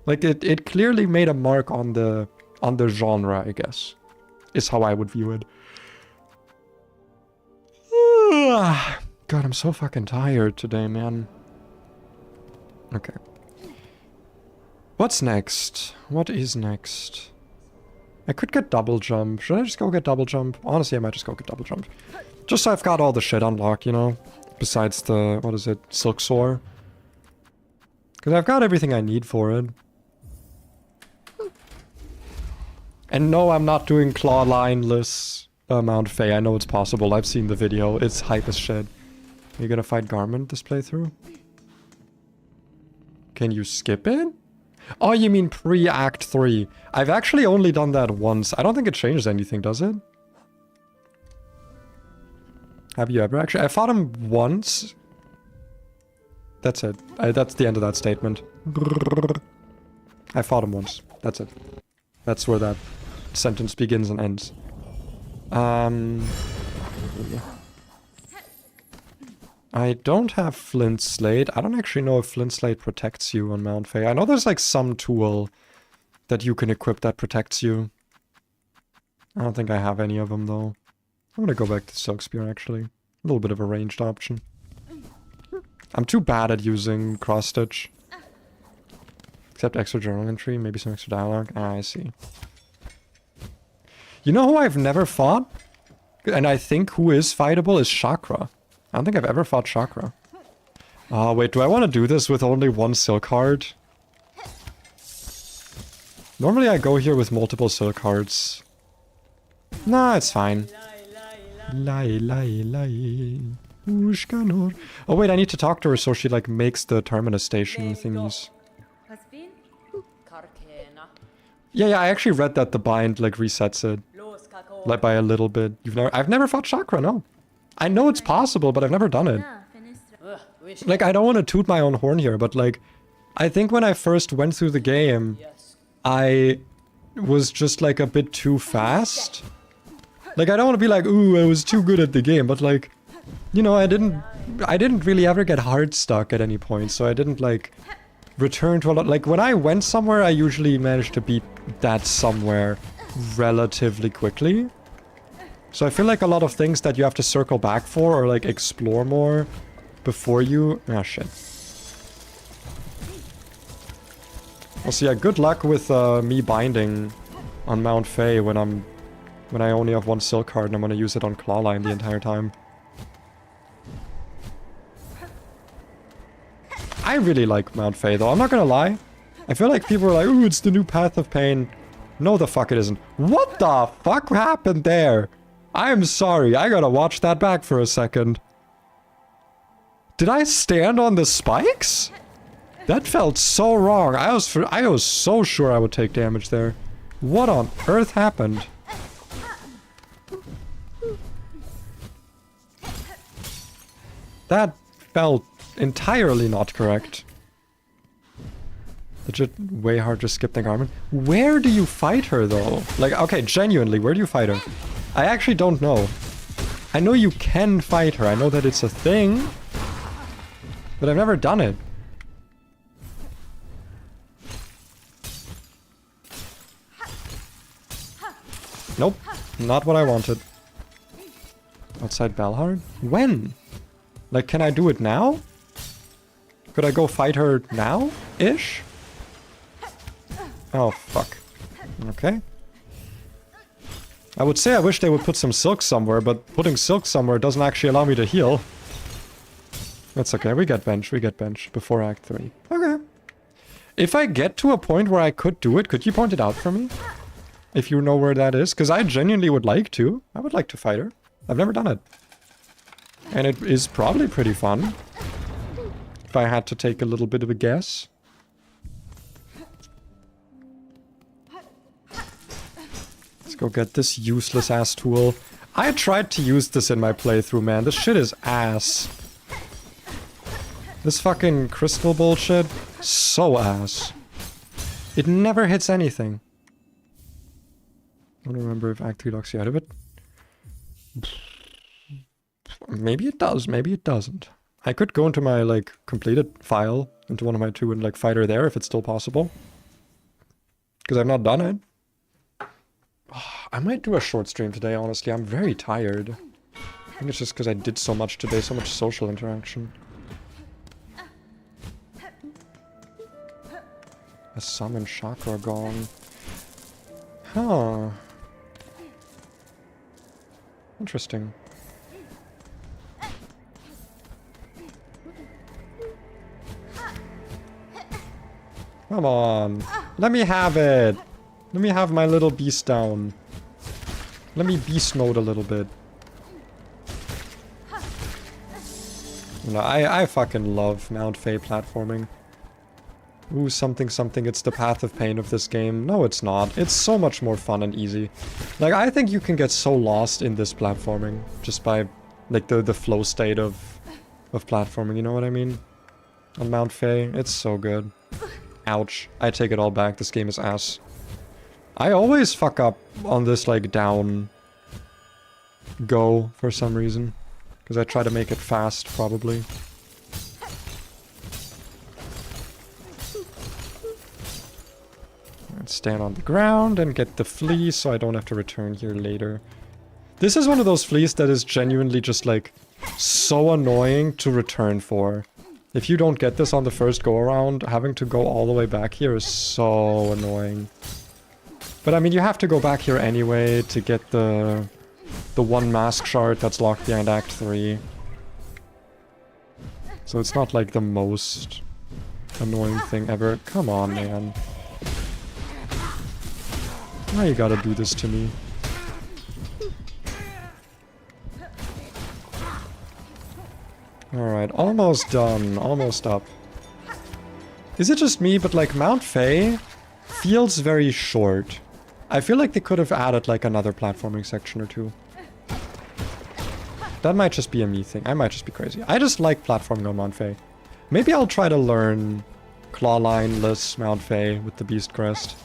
A: Like, it clearly made a mark on the genre, I guess. Is how I would view it. God, I'm so fucking tired today, man. Okay. What's next? What is next? I could get double jump. Should I just go get double jump? Honestly, I might just go get double jump. Just so I've got all the shit unlocked, you know? Besides the, what is it, Silk Soar. Because I've got everything I need for it. And no, I'm not doing claw line-less Mount Fae. I know it's possible. I've seen the video. It's hype as shit. Are you gonna fight Garment this playthrough? Can you skip it? Oh, you mean pre-Act 3. I've actually only done that once. I don't think it changes anything, does it? Have you ever actually? I fought him once. That's it. That's the end of that statement. I fought him once. That's it. That's where that sentence begins and ends. I don't have Flint Slate. I don't actually know if Flint Slate protects you on Mount Fae. I know there's like some tool that you can equip that protects you. I don't think I have any of them though. I'm gonna go back to Silk Spear actually. A little bit of a ranged option. I'm too bad at using cross stitch. Except extra journal entry, maybe some extra dialogue. Ah, I see. You know who I've never fought? And I think who is fightable is Chakra. I don't think I've ever fought Chakra. Oh, wait, do I want to do this with only one Silk Heart? Normally I go here with multiple Silk Hearts. Nah, it's fine. Oh wait, I need to talk to her so she like makes the terminus station thingies. Yeah, I actually read that the bind like resets it. Like by a little bit. I've never fought Chakra, no. I know it's possible, but I've never done it. Like, I don't want to toot my own horn here, but like, I think when I first went through the game, I was just like a bit too fast. Like, I don't want to be like, ooh, I was too good at the game, but like, you know, I didn't really ever get hard stuck at any point, so I didn't like return to a lot. Like, when I went somewhere, I usually managed to beat that somewhere relatively quickly. So I feel like a lot of things that you have to circle back for or like explore more before you... Ah, shit. Well, so yeah, good luck with me binding on Mount Fae when I only have one Silk Heart and I'm gonna use it on Clawline the entire time. I really like Mount Fae though, I'm not gonna lie. I feel like people are like, ooh, it's the new Path of Pain. No, the fuck it isn't. What the fuck happened there? I'm sorry, I gotta watch that back for a second. Did I stand on the spikes? That felt so wrong. I was so sure I would take damage there. What on earth happened? That felt entirely not correct. Legit way hard to skip the garment. Where do you fight her though? Like, okay, genuinely, where do you fight her? I actually don't know. I know you can fight her. I know that it's a thing. But I've never done it. Nope. Not what I wanted. Outside Belhard? When? Like, can I do it now? Could I go fight her now-ish? Oh, fuck. Okay. I would say I wish they would put some silk somewhere, but putting silk somewhere doesn't actually allow me to heal. That's okay, we get bench before Act 3. Okay. If I get to a point where I could do it, could you point it out for me? If you know where that is, because I genuinely would like to. I would like to fight her. I've never done it. And it is probably pretty fun. If I had to take a little bit of a guess. Let's go get this useless ass tool. I tried to use this in my playthrough, man. This shit is ass. This fucking crystal bullshit. So ass. It never hits anything. I don't remember if Act 3 locks you out of it. Maybe it does, maybe it doesn't. I could go into my, like, completed file, into one of my two, and, like, fight her there if it's still possible. Because I've not done it. I might do a short stream today, honestly. I'm very tired. I think it's just because I did so much today, so much social interaction. A summon chakra gong. Huh. Interesting. Come on. Let me have it. Let me have my little beast down. Let me beast mode a little bit. No, I fucking love Mount Fae platforming. Ooh, something, something. It's the path of pain of this game. No, it's not. It's so much more fun and easy. Like, I think you can get so lost in this platforming just by, like, the flow state of platforming, you know what I mean? On Mount Fae. It's so good. Ouch. I take it all back. This game is ass. I always fuck up on this, like, down go for some reason. Because I try to make it fast, probably. And stand on the ground and get the flea so I don't have to return here later. This is one of those fleas that is genuinely just, like, so annoying to return for. If you don't get this on the first go-around, having to go all the way back here is so annoying. But I mean, you have to go back here anyway to get the one mask shard that's locked behind Act 3. So it's not like the most annoying thing ever. Come on, man. Why you gotta do this to me? Alright, almost done. Almost up. Is it just me, but like Mount Fae feels very short. I feel like they could have added like another platforming section or two. That might just be a me thing. I might just be crazy. I just like platforming on Mount Fae. Maybe I'll try to learn clawline-less Mount Fae with the Beast Crest.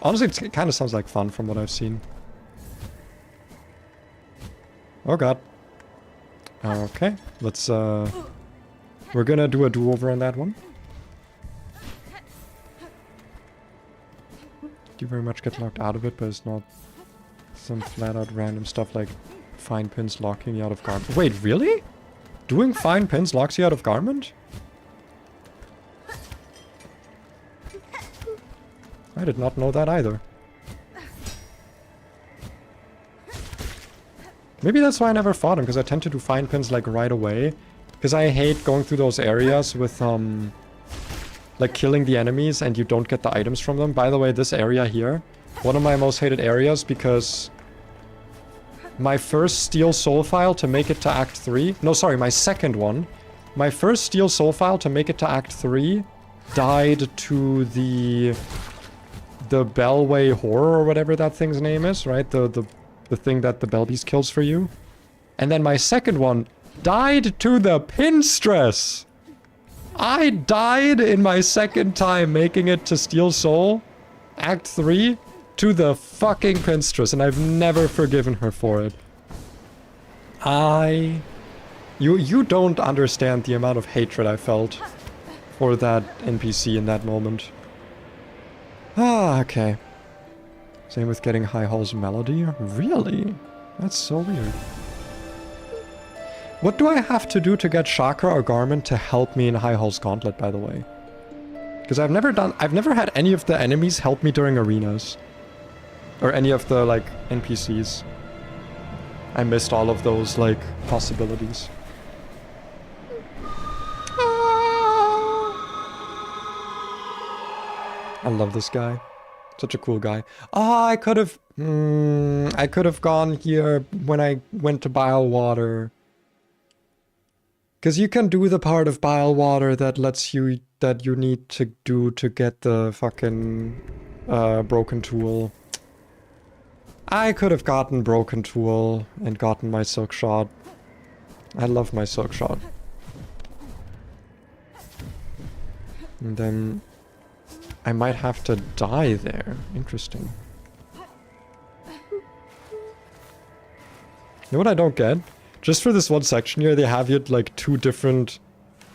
A: Honestly, it kind of sounds like fun from what I've seen. Oh god. Okay, let's we're gonna do a do-over on that one. You very much get locked out of it, but it's not some flat-out random stuff like fine pins locking you out of garment. Wait, really? Doing fine pins locks you out of garment? I did not know that either. Maybe that's why I never fought him, because I tend to do fine pins like right away. Because I hate going through those areas with like killing the enemies and you don't get the items from them. By the way, this area here, one of my most hated areas because my first Steel Soul File to make it to Act 3... No, sorry, my second one. My first Steel Soul File to make it to Act 3 died to the Bellway Horror or whatever that thing's name is, right? The thing that the Bell Beast kills for you. And then my second one died to the Pin Stress! I died in my second time making it to Steel Soul, Act 3, to the fucking Pinstress, and I've never forgiven her for it. You don't understand the amount of hatred I felt for that NPC in that moment. Ah, okay. Same with getting High Hall's Melody? Really? That's so weird. What do I have to do to get Chakra or Garment to help me in High Hall's Gauntlet, by the way? Because I've never had any of the enemies help me during arenas. Or any of the, like, NPCs. I missed all of those, like, possibilities. I love this guy. Such a cool guy. Ah, I could have gone here when I went to Bile Water. Because you can do the part of Bile Water that lets you, that you need to do to get the fucking Broken Tool. I could have gotten Broken Tool and gotten my Silk Shot. I love my Silk Shot. And then I might have to die there. Interesting. You know what I don't get? Just for this one section here, they have you like 2 different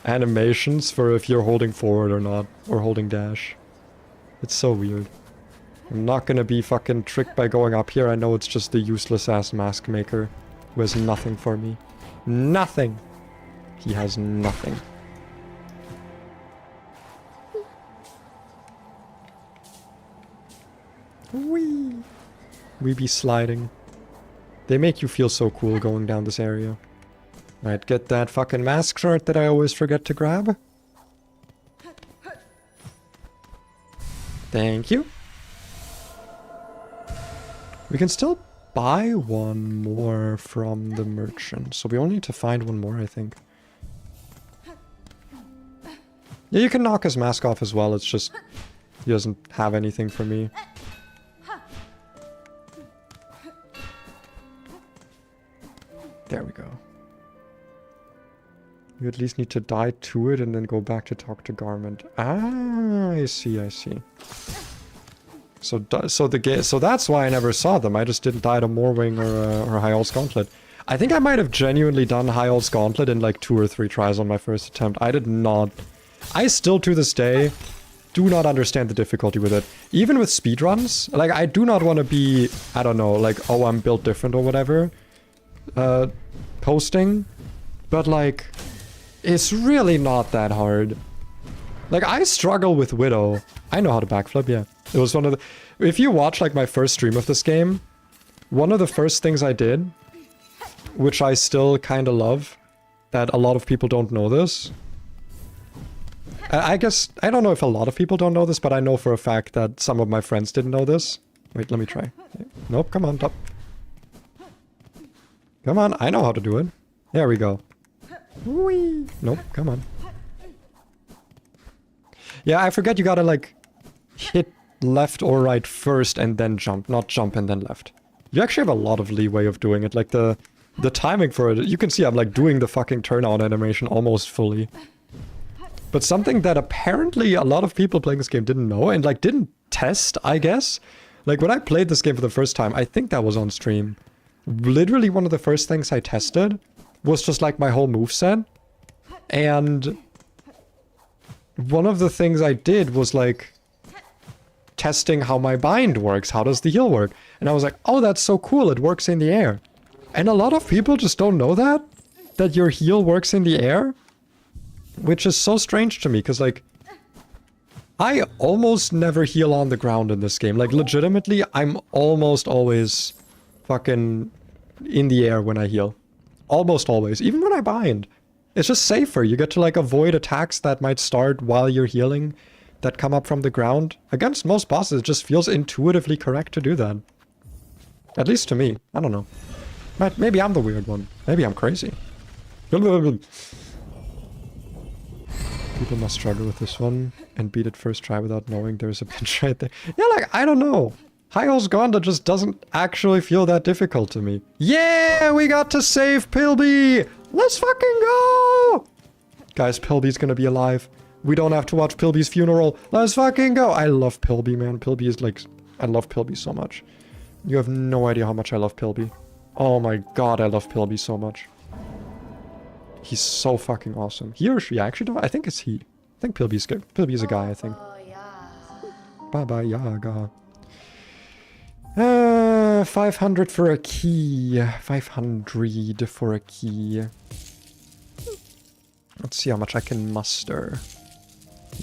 A: animations for if you're holding forward or not, or holding dash. It's so weird. I'm not gonna be fucking tricked by going up here. I know it's just the useless ass mask maker who has nothing for me. Nothing! He has nothing. Whee! We be sliding. They make you feel so cool going down this area. Right, get that fucking mask shard that I always forget to grab. Thank you. We can still buy one more from the merchant. So we only need to find one more, I think. Yeah, you can knock his mask off as well. It's just he doesn't have anything for me. There we go. You at least need to die to it and then go back to talk to Garment. Ah, I see, I see. So that's why I never saw them. I just didn't die to Morwing or High All's Gauntlet. I think I might have genuinely done High All's Gauntlet in like 2 or 3 tries on my first attempt. I did not. I still to this day do not understand the difficulty with it. Even with speedruns, like I do not want to be, I don't know, like, oh, I'm built different or whatever. Posting. But like, it's really not that hard. Like, I struggle with Widow. I know how to backflip, yeah. It was one of the... If you watch, like, my first stream of this game, one of the first things I did, which I still kind of love, that a lot of people don't know this. I guess... I don't know if a lot of people don't know this, but I know for a fact that some of my friends didn't know this. Wait, let me try. Nope, come on, top. Come on, I know how to do it. There we go. Whee! Nope, come on. Yeah, I forget you gotta, like, hit left or right first and then jump, not jump and then left. You actually have a lot of leeway of doing it, like the timing for it. You can see I'm like doing the fucking turnout animation almost fully. But something that apparently a lot of people playing this game didn't know and like didn't test, I guess. Like when I played this game for the first time, I think that was on stream. Literally one of the first things I tested was just like my whole moveset. And one of the things I did was like testing how my bind works. How does the heal work? And I was like, oh, that's so cool. It works in the air. And a lot of people just don't know that your heal works in the air. Which is so strange to me, because like, I almost never heal on the ground in this game. Like legitimately, I'm almost always fucking in the air when I heal. Almost always. Even when I bind. It's just safer. You get to like avoid attacks that might start while you're healing that come up from the ground. Against most bosses, it just feels intuitively correct to do that. At least to me. I don't know. Maybe I'm the weird one. Maybe I'm crazy. People must struggle with this one and beat it first try without knowing there's a pinch right there. Yeah, like, I don't know. High All's Gauntlet just doesn't actually feel that difficult to me. Yeah, we got to save Pilby! Let's fucking go! Guys, Pilby's gonna be alive. We don't have to watch Pilby's funeral. Let's fucking go! I love Pilby, man. Pilby is like... I love Pilby so much. You have no idea how much I love Pilby. Oh my god, I love Pilby so much. He's so fucking awesome. He or she, I actually don't... I think it's he. I think Pilby's good. Pilby's a guy, I think. Baba Yaga. 500 for a key. 500 for a key. Let's see how much I can muster.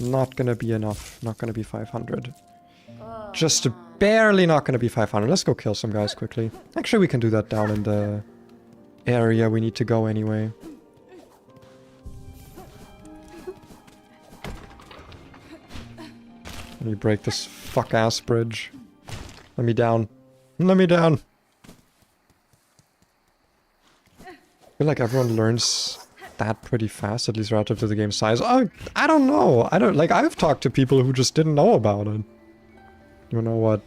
A: Not gonna be enough. Not gonna be 500. Just barely not gonna be 500. Let's go kill some guys quickly. Actually, we can do that down in the area we need to go anyway. Let me break this fuck-ass bridge. Let me down. Let me down. I feel like everyone learns that pretty fast, at least relative to the game size. Oh, I don't know. I've talked to people who just didn't know about it. You know what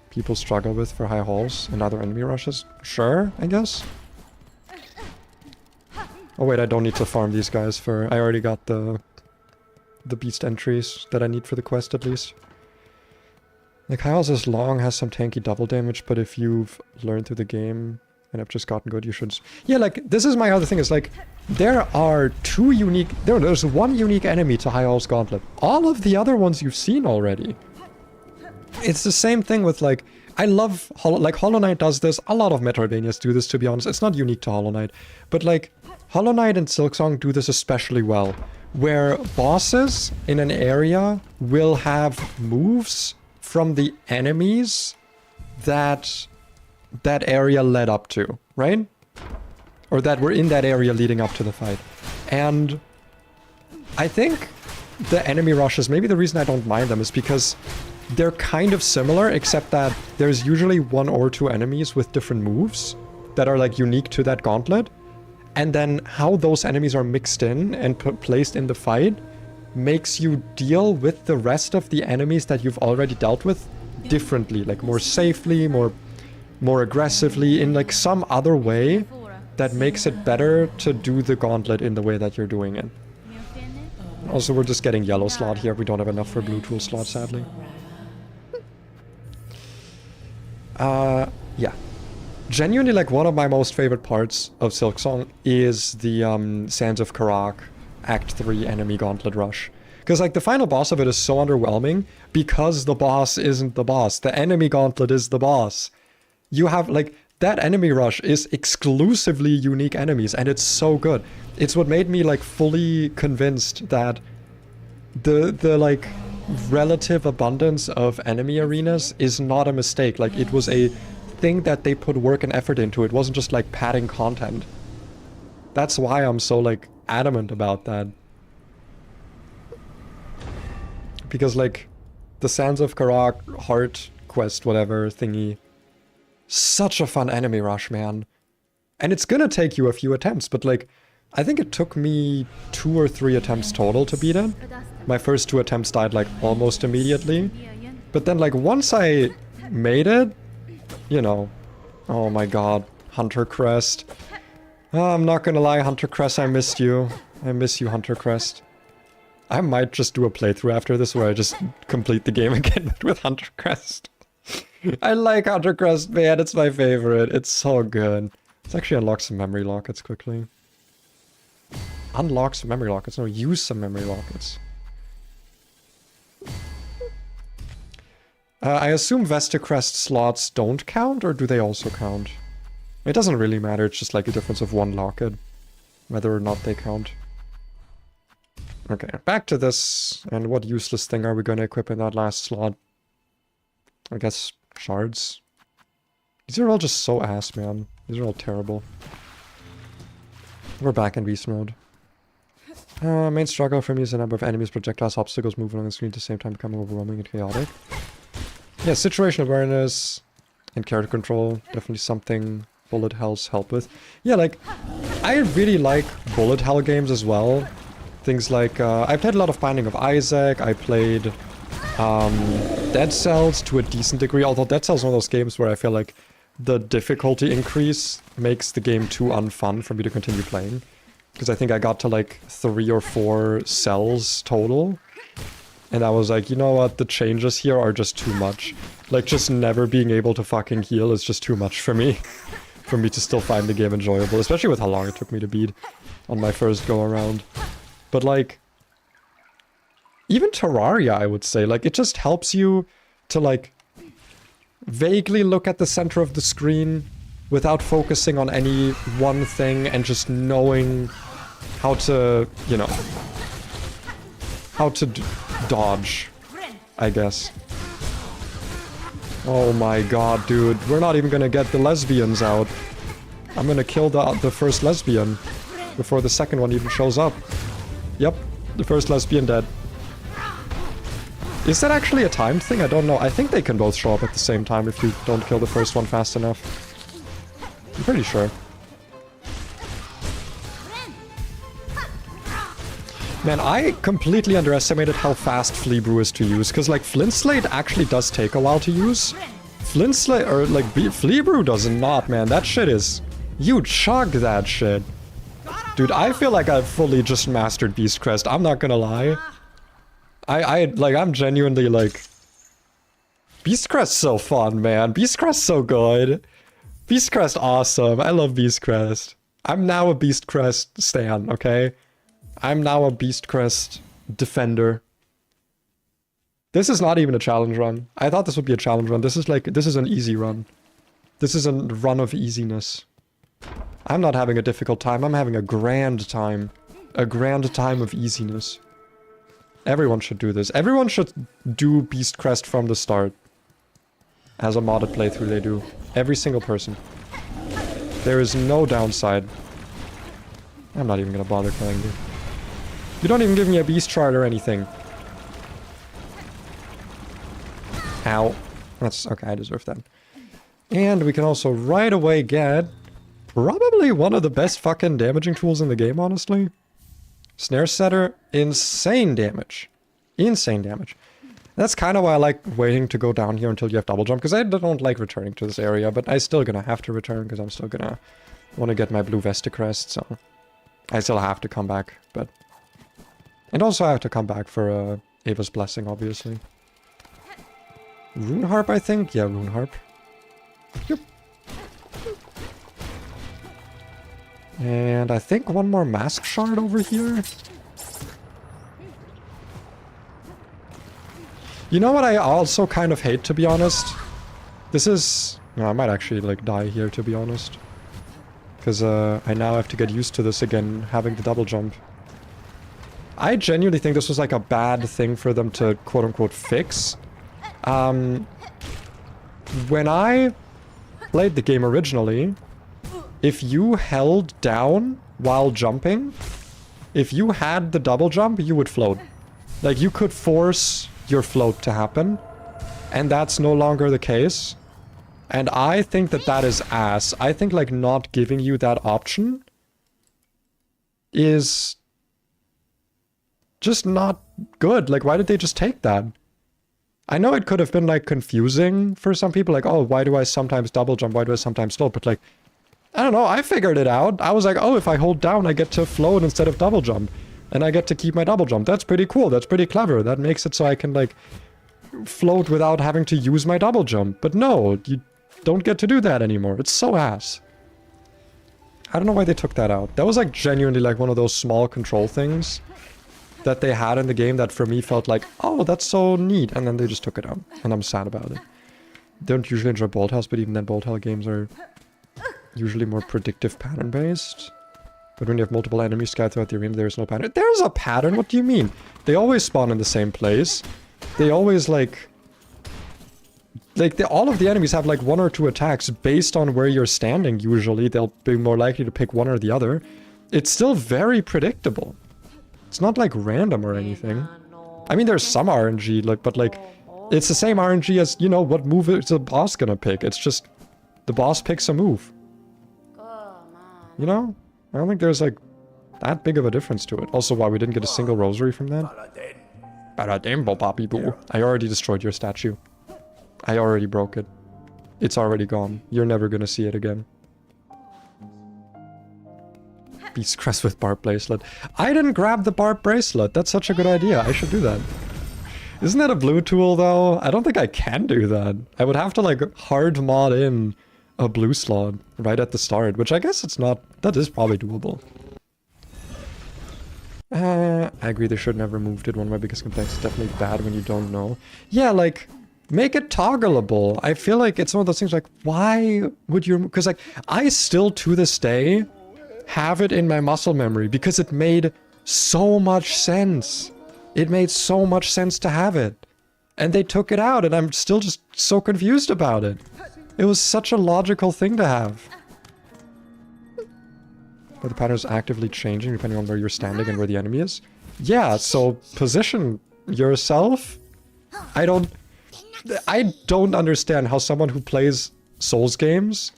A: people struggle with for high halls and other enemy rushes? Sure, I guess. Oh wait, I don't need to farm these guys for... I already got the beast entries that I need for the quest at least. Like, high halls is long, has some tanky double damage, but if you've learned through the game and have just gotten good, you should... Yeah, like, this is my other thing, is like, there are two unique... There's one unique enemy to High All's Gauntlet. All of the other ones you've seen already. It's the same thing with, like... I love... Hollow Knight does this. A lot of Metroidvanias do this, to be honest. It's not unique to Hollow Knight. But, like, Hollow Knight and Silksong do this especially well. Where bosses in an area will have moves from the enemies that area led up to, right? Or that were in that area leading up to the fight. And I think the enemy rushes, maybe the reason I don't mind them is because they're kind of similar, except that there's usually 1 or 2 enemies with different moves that are like unique to that gauntlet. And then how those enemies are mixed in and placed in the fight makes you deal with the rest of the enemies that you've already dealt with differently, like more safely, more aggressively, in like some other way that makes it better to do the gauntlet in the way that you're doing it. Also, we're just getting yellow slot here. We don't have enough for blue tool slot, sadly. Yeah. Genuinely, like, one of my most favorite parts of Silksong is the Sands of Karak Act 3 enemy gauntlet rush. Because, like, the final boss of it is so underwhelming because the boss isn't the boss. The enemy gauntlet is the boss. You have, like, that enemy rush is exclusively unique enemies, and it's so good. It's what made me, like, fully convinced that the like, relative abundance of enemy arenas is not a mistake. Like, it was a thing that they put work and effort into. It wasn't just, like, padding content. That's why I'm so, like, adamant about that. Because, like, the Sands of Karak heart quest, whatever thingy, such a fun enemy rush, man. And it's gonna take you a few attempts, but, like, I think it took me 2 or 3 attempts total to beat it. My first 2 attempts died, like, almost immediately. But then, like, once I made it, you know, oh my god, Hunter Crest. Oh, I'm not gonna lie, Hunter Crest, I missed you. I miss you, Hunter Crest. I might just do a playthrough after this where I just complete the game again with Hunter Crest. I like Hunter Crest, man, it's my favorite. It's so good. Let's actually unlock some memory lockets quickly. Unlock some memory lockets, no, use some memory lockets. I assume Vesta Crest slots don't count, or do they also count? It doesn't really matter, it's just like a difference of 1 locket, whether or not they count. Okay, back to this, and what useless thing are we going to equip in that last slot? I guess shards. These are all just so ass, man. These are all terrible. We're back in beast mode. Main struggle for me is the number of enemies, projectiles, obstacles moving on the screen at the same time becoming overwhelming and chaotic. Yeah, situation awareness and character control, definitely something bullet hells help with. Yeah, like, I really like bullet hell games as well. Things like, I played a lot of Binding of Isaac, I played Dead Cells to a decent degree, although Dead Cells is one of those games where I feel like the difficulty increase makes the game too unfun for me to continue playing. Because I think I got to like 3 or 4 cells total. And I was like, you know what, the changes here are just too much. Like, just never being able to fucking heal is just too much for me. For me to still find the game enjoyable, especially with how long it took me to beat on my first go around. But like, even Terraria, I would say, like, it just helps you to like vaguely look at the center of the screen without focusing on any one thing and just knowing how to, you know, how to dodge, I guess. Oh my god, dude. We're not even gonna get the lesbians out. I'm gonna kill the first lesbian before the second one even shows up. Yep, the first lesbian dead. Is that actually a timed thing? I don't know. I think they can both show up at the same time if you don't kill the first one fast enough. I'm pretty sure. Man, I completely underestimated how fast Flea Brew is to use, because like Flint Slate actually does take a while to use. Flint Slate, or like Flea Brew does not, man. That shit is... You chug that shit. Dude, I feel like I've fully just mastered Beast Crest, I'm not gonna lie. I'm genuinely like... Beast Crest's so fun, man. Beast Crest's so good. Beast Crest awesome. I love Beast Crest. I'm now a Beast Crest stan, okay? I'm now a Beast Crest defender. This is not even a challenge run. I thought this would be a challenge run. This is like, this is an easy run. This is a run of easiness. I'm not having a difficult time. I'm having a grand time. A grand time of easiness. Everyone should do this. Everyone should do Beast Crest from the start. As a modded playthrough they do. Every single person. There is no downside. I'm not even gonna bother killing you. You don't even give me a beast chart or anything. Ow. That's okay, I deserve that. And we can also right away get probably one of the best fucking damaging tools in the game, honestly. Snare setter, insane damage. Insane damage. That's kind of why I like waiting to go down here until you have double jump, because I don't like returning to this area, but I still gonna have to return, because I'm still gonna want to get my blue Vesta crest, so I still have to come back, but... And also I have to come back for Ava's Blessing, obviously. Rune Harp, I think? Yeah, Rune Harp. Yep. And I think one more Mask Shard over here. You know what I also kind of hate, to be honest? This is... No, I might actually, like, die here, to be honest. Because I now have to get used to this again, having the double jump. I genuinely think this was, like, a bad thing for them to, quote-unquote, fix. When I played the game originally, if you held down while jumping, if you had the double jump, you would float. Like, you could force your float to happen, and that's no longer the case. And I think that that is ass. I think, like, not giving you that option is just not good. Like, why did they just take that? I know it could have been, like, confusing for some people, like, oh, why do I sometimes double jump, why do I sometimes float? But, like, I don't know, I figured it out. I was like, oh, if I hold down, I get to float instead of double jump. And I get to keep my double jump. That's pretty cool, that's pretty clever. That makes it so I can, like, float without having to use my double jump. But no, you don't get to do that anymore. It's so ass. I don't know why they took that out. That was, like, genuinely, like, one of those small control things that they had in the game that for me felt like, oh, that's so neat. And then they just took it out. And I'm sad about it. Don't usually enjoy Bolt House, but even then Bolt House games are usually more predictive pattern-based. But when you have multiple enemies scattered throughout the arena, there is no pattern. There's a pattern? What do you mean? They always spawn in the same place. They always, like... all of the enemies have, like, 1 or 2 attacks based on where you're standing, usually. They'll be more likely to pick one or the other. It's still very predictable. It's not, like, random or anything. I mean, there's some RNG, like, but, like, it's the same RNG as, you know, what move is the boss gonna pick. It's just the boss picks a move. You know? I don't think there's, like, that big of a difference to it. Also, why we didn't get a single rosary from that? I already destroyed your statue. I already broke it. It's already gone. You're never gonna see it again. Beast Crest with Barb Bracelet. I didn't grab the Barb Bracelet. That's such a good idea. I should do that. Isn't that a blue tool, though? I don't think I can do that. I would have to, like, hard mod in a blue slot right at the start, which I guess it's not... That is probably doable. I agree they should never moved it. One of my biggest complaints is definitely bad when you don't know. Yeah, like, make it toggleable. I feel like it's one of those things like, why would you... Because, like, I still, to this day, have it in my muscle memory because it made so much sense. It made so much sense to have it. And they took it out, and I'm still just so confused about it. It was such a logical thing to have. But the pattern is actively changing depending on where you're standing and where the enemy is. Yeah, so position yourself. I don't understand how someone who plays Souls games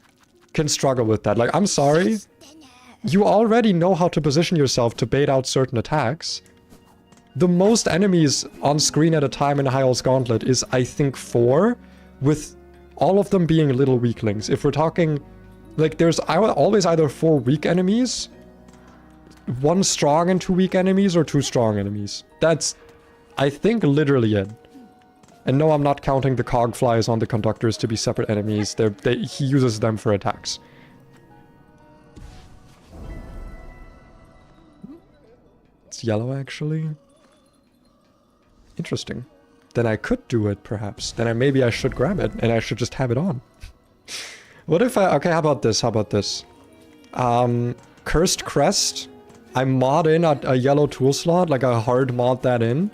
A: can struggle with that. Like, I'm sorry. You already know how to position yourself to bait out certain attacks. The most enemies on screen at a time in Hyal's Gauntlet is, I think, 4, with all of them being little weaklings. If we're talking, like, there's always either 4 weak enemies, 1 strong and 2 weak enemies, or 2 strong enemies. That's, I think, literally it. And no, I'm not counting the cogflies on the conductors to be separate enemies. He uses them for attacks. It's yellow, actually. Interesting. Then I could do it, perhaps. Then maybe I should grab it, and I should just have it on. What if I... Okay, how about this? How about this? Cursed Crest. I mod in a yellow tool slot, like a hard mod that in.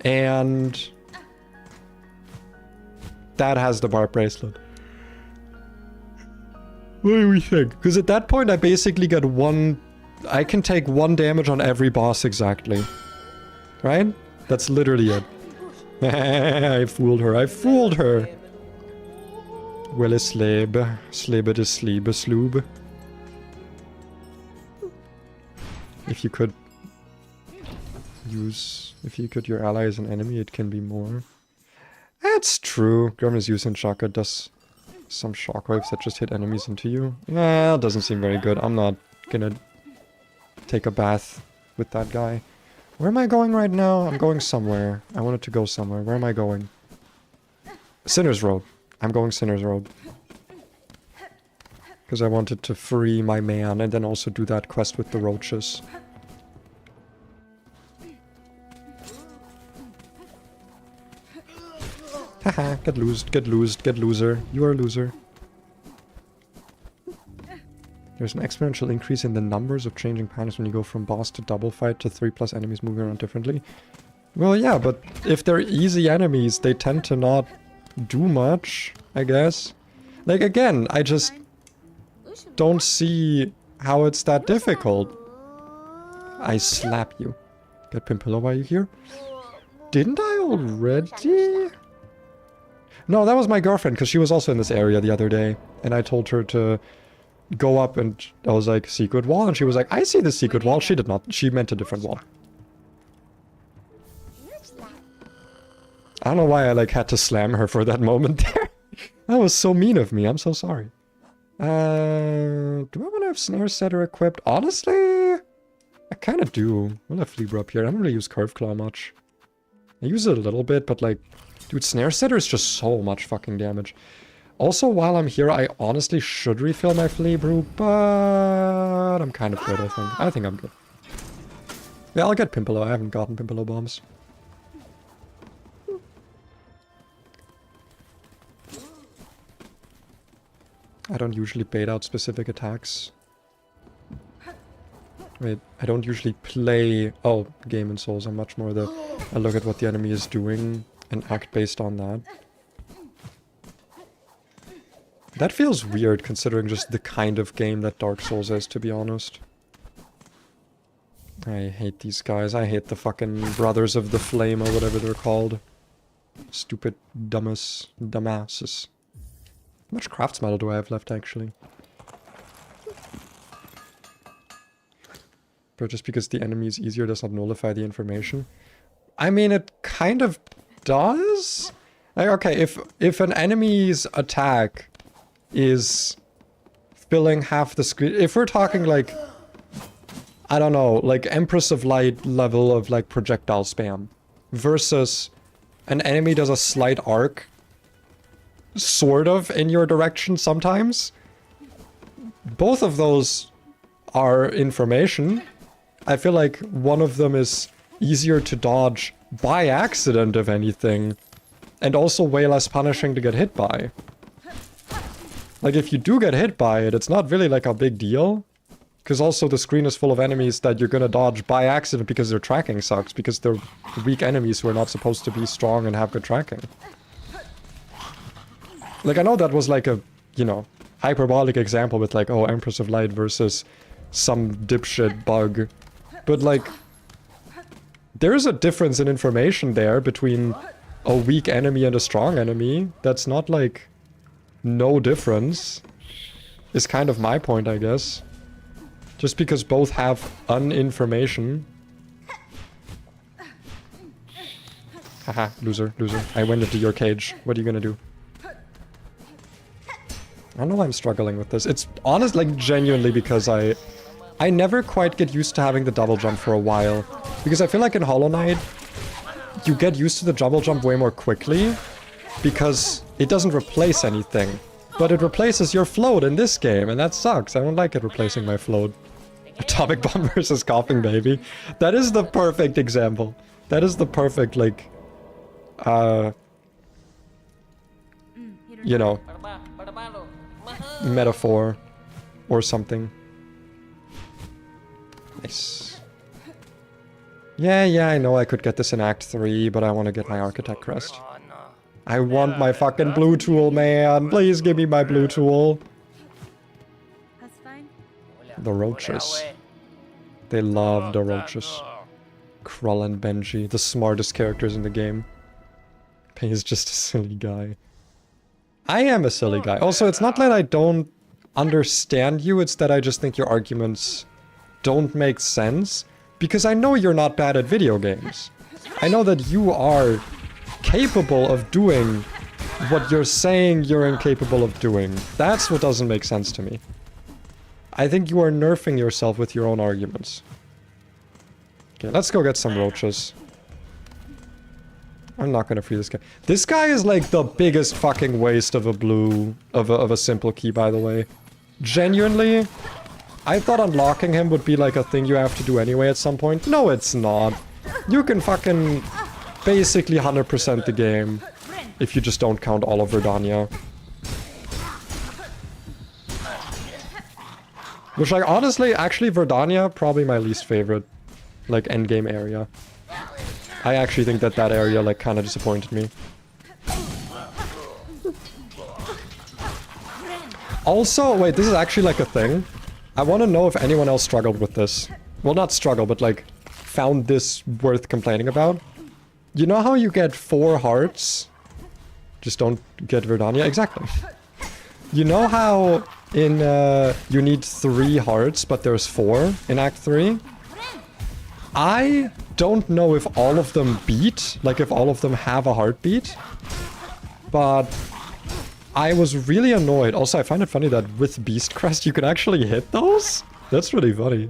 A: And... that has the Barb Bracelet. What do we think? Because at that point I basically get 1... I can take 1 damage on every boss exactly. Right? That's literally it. I fooled her, I fooled her! Well, a slab. Slab is sleeb, a sloob. If you could use... If you could your ally as an enemy, it can be more. That's true. Gremlin's using Shaka does some shockwaves that just hit enemies into you. Well, doesn't seem very good. I'm not gonna take a bath with that guy. Where am I going right now? I'm going somewhere. I wanted to go somewhere. Where am I going? Sinner's Road. I'm going Sinner's Road. Because I wanted to free my man and then also do that quest with the roaches. Haha, get loosed, get loosed, get loser. You are a loser. There's an exponential increase in the numbers of changing patterns when you go from boss to double fight to 3+ enemies moving around differently. Well, yeah, but if they're easy enemies, they tend to not do much, I guess. Like, again, I just don't see how it's that difficult. I slap you. Get Pimpillo while you're here? Didn't I already? No, that was my girlfriend, because she was also in this area the other day. And I told her to go up and I was like, secret wall? And she was like, I see the secret wall. She did not. She meant a different wall. I don't know why I like had to slam her for that moment there. That was so mean of me. I'm so sorry. Do I want to have Snare Setter equipped? Honestly, I kind of do. We'll have Fleabra up here. I don't really use Curve Claw much. I use it a little bit, but like, dude, Snare Setter is just so much fucking damage. Also, while I'm here, I honestly should refill my Flea Brew, but I'm kind of good, I think. I think I'm good. Yeah, I'll get Pimpillo. I haven't gotten Pimpillo bombs. I don't usually bait out specific attacks. Wait, I don't usually play... Oh, Game and Souls. I'm much more the... I look at what the enemy is doing and act based on that. That feels weird considering just the kind of game that Dark Souls is, to be honest. I hate these guys. I hate the fucking Brothers of the Flame or whatever they're called. Stupid dumbasses. How much crafts metal do I have left, actually? But just because the enemy is easier does not nullify the information. I mean, it kind of does? Like, okay, if an enemy's attack is filling half the screen... If we're talking, like... I don't know, like Empress of Light level of, like, projectile spam. Versus an enemy does a slight arc... sort of in your direction sometimes. Both of those are information. I feel like one of them is easier to dodge by accident, if anything. And also way less punishing to get hit by. Like, if you do get hit by it, it's not really like a big deal. Because also the screen is full of enemies that you're gonna dodge by accident because their tracking sucks. Because they're weak enemies who are not supposed to be strong and have good tracking. Like, I know that was like a, you know, hyperbolic example with like, oh, Empress of Light versus some dipshit bug. But like, there's a difference in information there between a weak enemy and a strong enemy. That's not like no difference. Is kind of my point, I guess. Just because both have uninformation. Haha, loser, loser. I went into your cage. What are you gonna do? I don't know why I'm struggling with this. It's honest, like, genuinely because I never quite get used to having the double jump for a while. Because I feel like in Hollow Knight, you get used to the double jump way more quickly. Because it doesn't replace anything. But it replaces your float in this game, and that sucks. I don't like it replacing my float. Atomic Bomb versus Coughing Baby. That is the perfect example. That is the perfect, like... you know... metaphor. Or something. Nice. Yeah, I know I could get this in Act 3, but I want to get my Architect Crest. I want my fucking blue tool, man. Please give me my blue tool.
B: That's fine.
A: The roaches. They love the roaches. Krull and Benji, the smartest characters in the game. Pei is just a silly guy. I am a silly guy. Also, it's not that I don't understand you, it's that I just think your arguments don't make sense. Because I know you're not bad at video games. I know that you are capable of doing what you're saying you're incapable of doing. That's what doesn't make sense to me. I think you are nerfing yourself with your own arguments. Okay, let's go get some roaches. I'm not gonna free this guy. This guy is like the biggest fucking waste of a blue... of a simple key, by the way. Genuinely, I thought unlocking him would be like a thing you have to do anyway at some point. No, it's not. You can fucking basically 100% the game if you just don't count all of Verdania. Which, like, honestly, actually, Verdania, probably my least favorite, like, endgame area. I actually think that that area, like, kind of disappointed me. Also, wait, this is actually, like, a thing. I want to know if anyone else struggled with this. Well, not struggle, but, like, found this worth complaining about. You know how you get 4 hearts? Just don't get Verdania? Exactly. You know how in, you need 3 hearts, but there's 4 in Act 3? I don't know if all of them beat, like if all of them have a heartbeat, but I was really annoyed. Also, I find it funny that with Beast Crest you can actually hit those? That's really funny.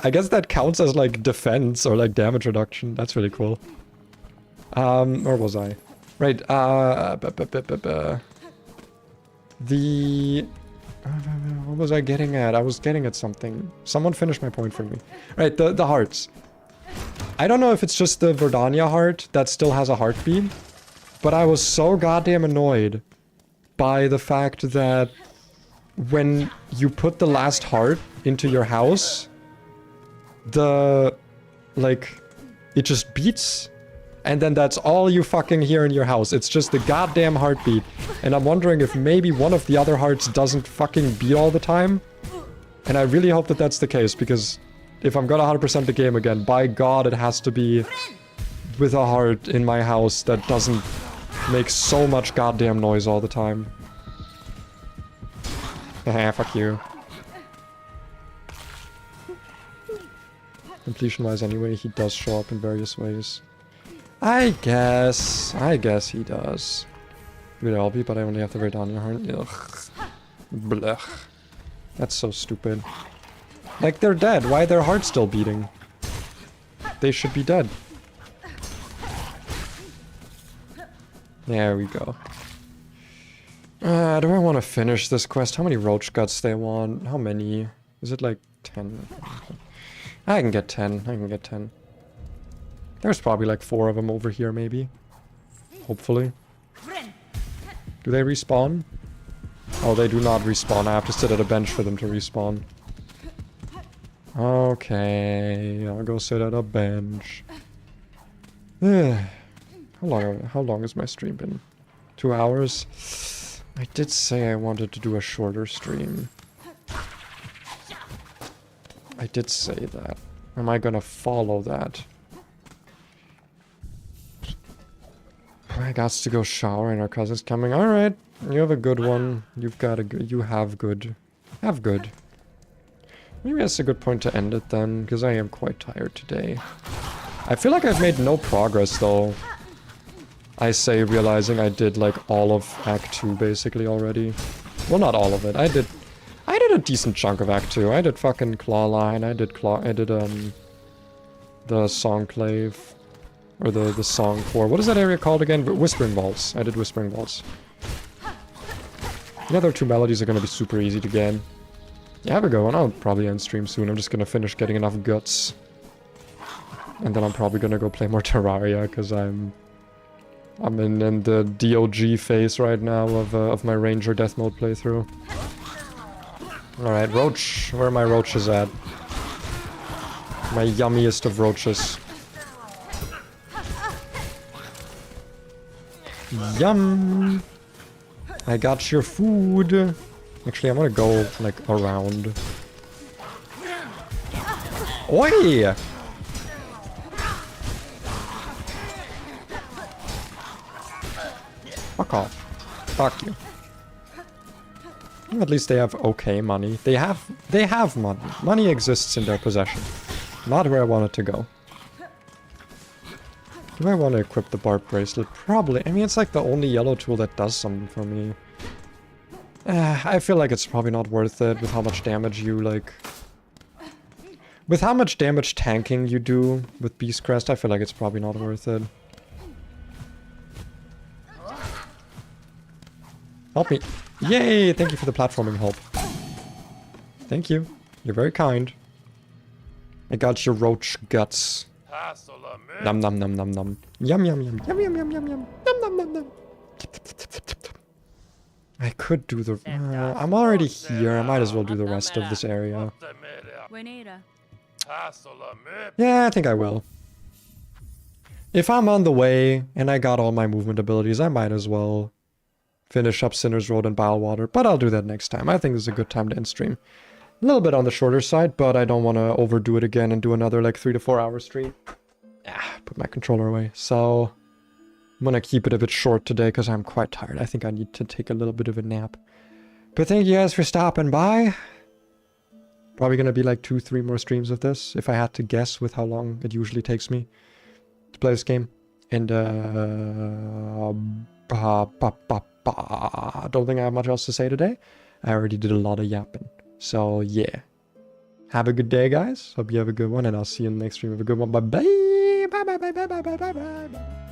A: I guess that counts as like defense or like damage reduction. That's really cool. Where was I? Right, what was I getting at? I was getting at something. Someone finished my point for me. Right, the hearts. I don't know if it's just the Verdania heart that still has a heartbeat, but I was so goddamn annoyed by the fact that when you put the last heart into your house, like, it just beats, and then that's all you fucking hear in your house. It's just the goddamn heartbeat. And I'm wondering if maybe one of the other hearts doesn't fucking beat all the time. And I really hope that that's the case, because if I'm gonna 100% the game again, by God, it has to be with a heart in my house that doesn't make so much goddamn noise all the time. Haha, fuck you. Completion-wise anyway, he does show up in various ways. I guess he does. Would all be, but I only have the Verdania heart. Ugh. Blech. That's so stupid. Like, they're dead. Why are their hearts still beating? They should be dead. There we go. Do I want to finish this quest? How many roach guts they want? How many? Is it like 10? I can get 10. I can get 10. There's probably like 4 of them over here, maybe. Hopefully. Do they respawn? Oh, they do not respawn. I have to sit at a bench for them to respawn. Okay, I'll go sit at a bench. How long has my stream been? 2 hours? I did say I wanted to do a shorter stream. I did say that. Am I gonna follow that? I got to go shower and our cousin's coming. Alright, you have a good one. You've got a good... You have good. Have good. Maybe that's a good point to end it then, because I am quite tired today. I feel like I've made no progress though. I say realizing I did like all of Act 2 basically already. Well, not all of it. I did a decent chunk of Act 2. I did fucking Clawline. I did the Songclave. Or the Song Core. What is that area called again? Whispering Vaults. I did Whispering Vaults. The other 2 melodies are gonna be super easy to get. Yeah, have a go, and I'll probably end stream soon. I'm just gonna finish getting enough guts. And then I'm probably gonna go play more Terraria, because I'm in the DOG phase right now of my Ranger Death Mode playthrough. Alright, Roach. Where are my roaches at? My yummiest of roaches. Yum! I got your food. Actually, I'm gonna go, like, around. Oi! Fuck off. Fuck you. At least they have okay money. They have money. Money exists in their possession. Not where I want it to go. Do I want to equip the barb bracelet? Probably. I mean, it's like the only yellow tool that does something for me. I feel like it's probably not worth it with how much damage you, like... With how much damage tanking you do with Beast Crest, I feel like it's probably not worth it. Help me. Yay! Thank you for the platforming help. Thank you. You're very kind. I got your roach guts. Num num num num num. Yum yum yum. Yum yum yum yum yum. Num num num num. I could do the... I'm already here. I might as well do the rest of this area. Yeah, I think I will. If I'm on the way and I got all my movement abilities, I might as well finish up Sinner's Road and Bilewater, but I'll do that next time. I think this is a good time to end stream. A little bit on the shorter side, but I don't want to overdo it again and do another like 3 to 4 hour stream. Put my controller away. So I'm gonna keep it a bit short today because I'm quite tired. I think I need to take a little bit of a nap. But thank you guys for stopping by. Probably gonna be like 2-3 more streams of this, if I had to guess with how long it usually takes me to play this game. And don't think I have much else to say today. I already did a lot of yapping. So yeah. Have a good day, guys. Hope you have a good one, and I'll see you in the next stream. Have a good one. Bye bye. Bye bye bye bye bye bye bye bye.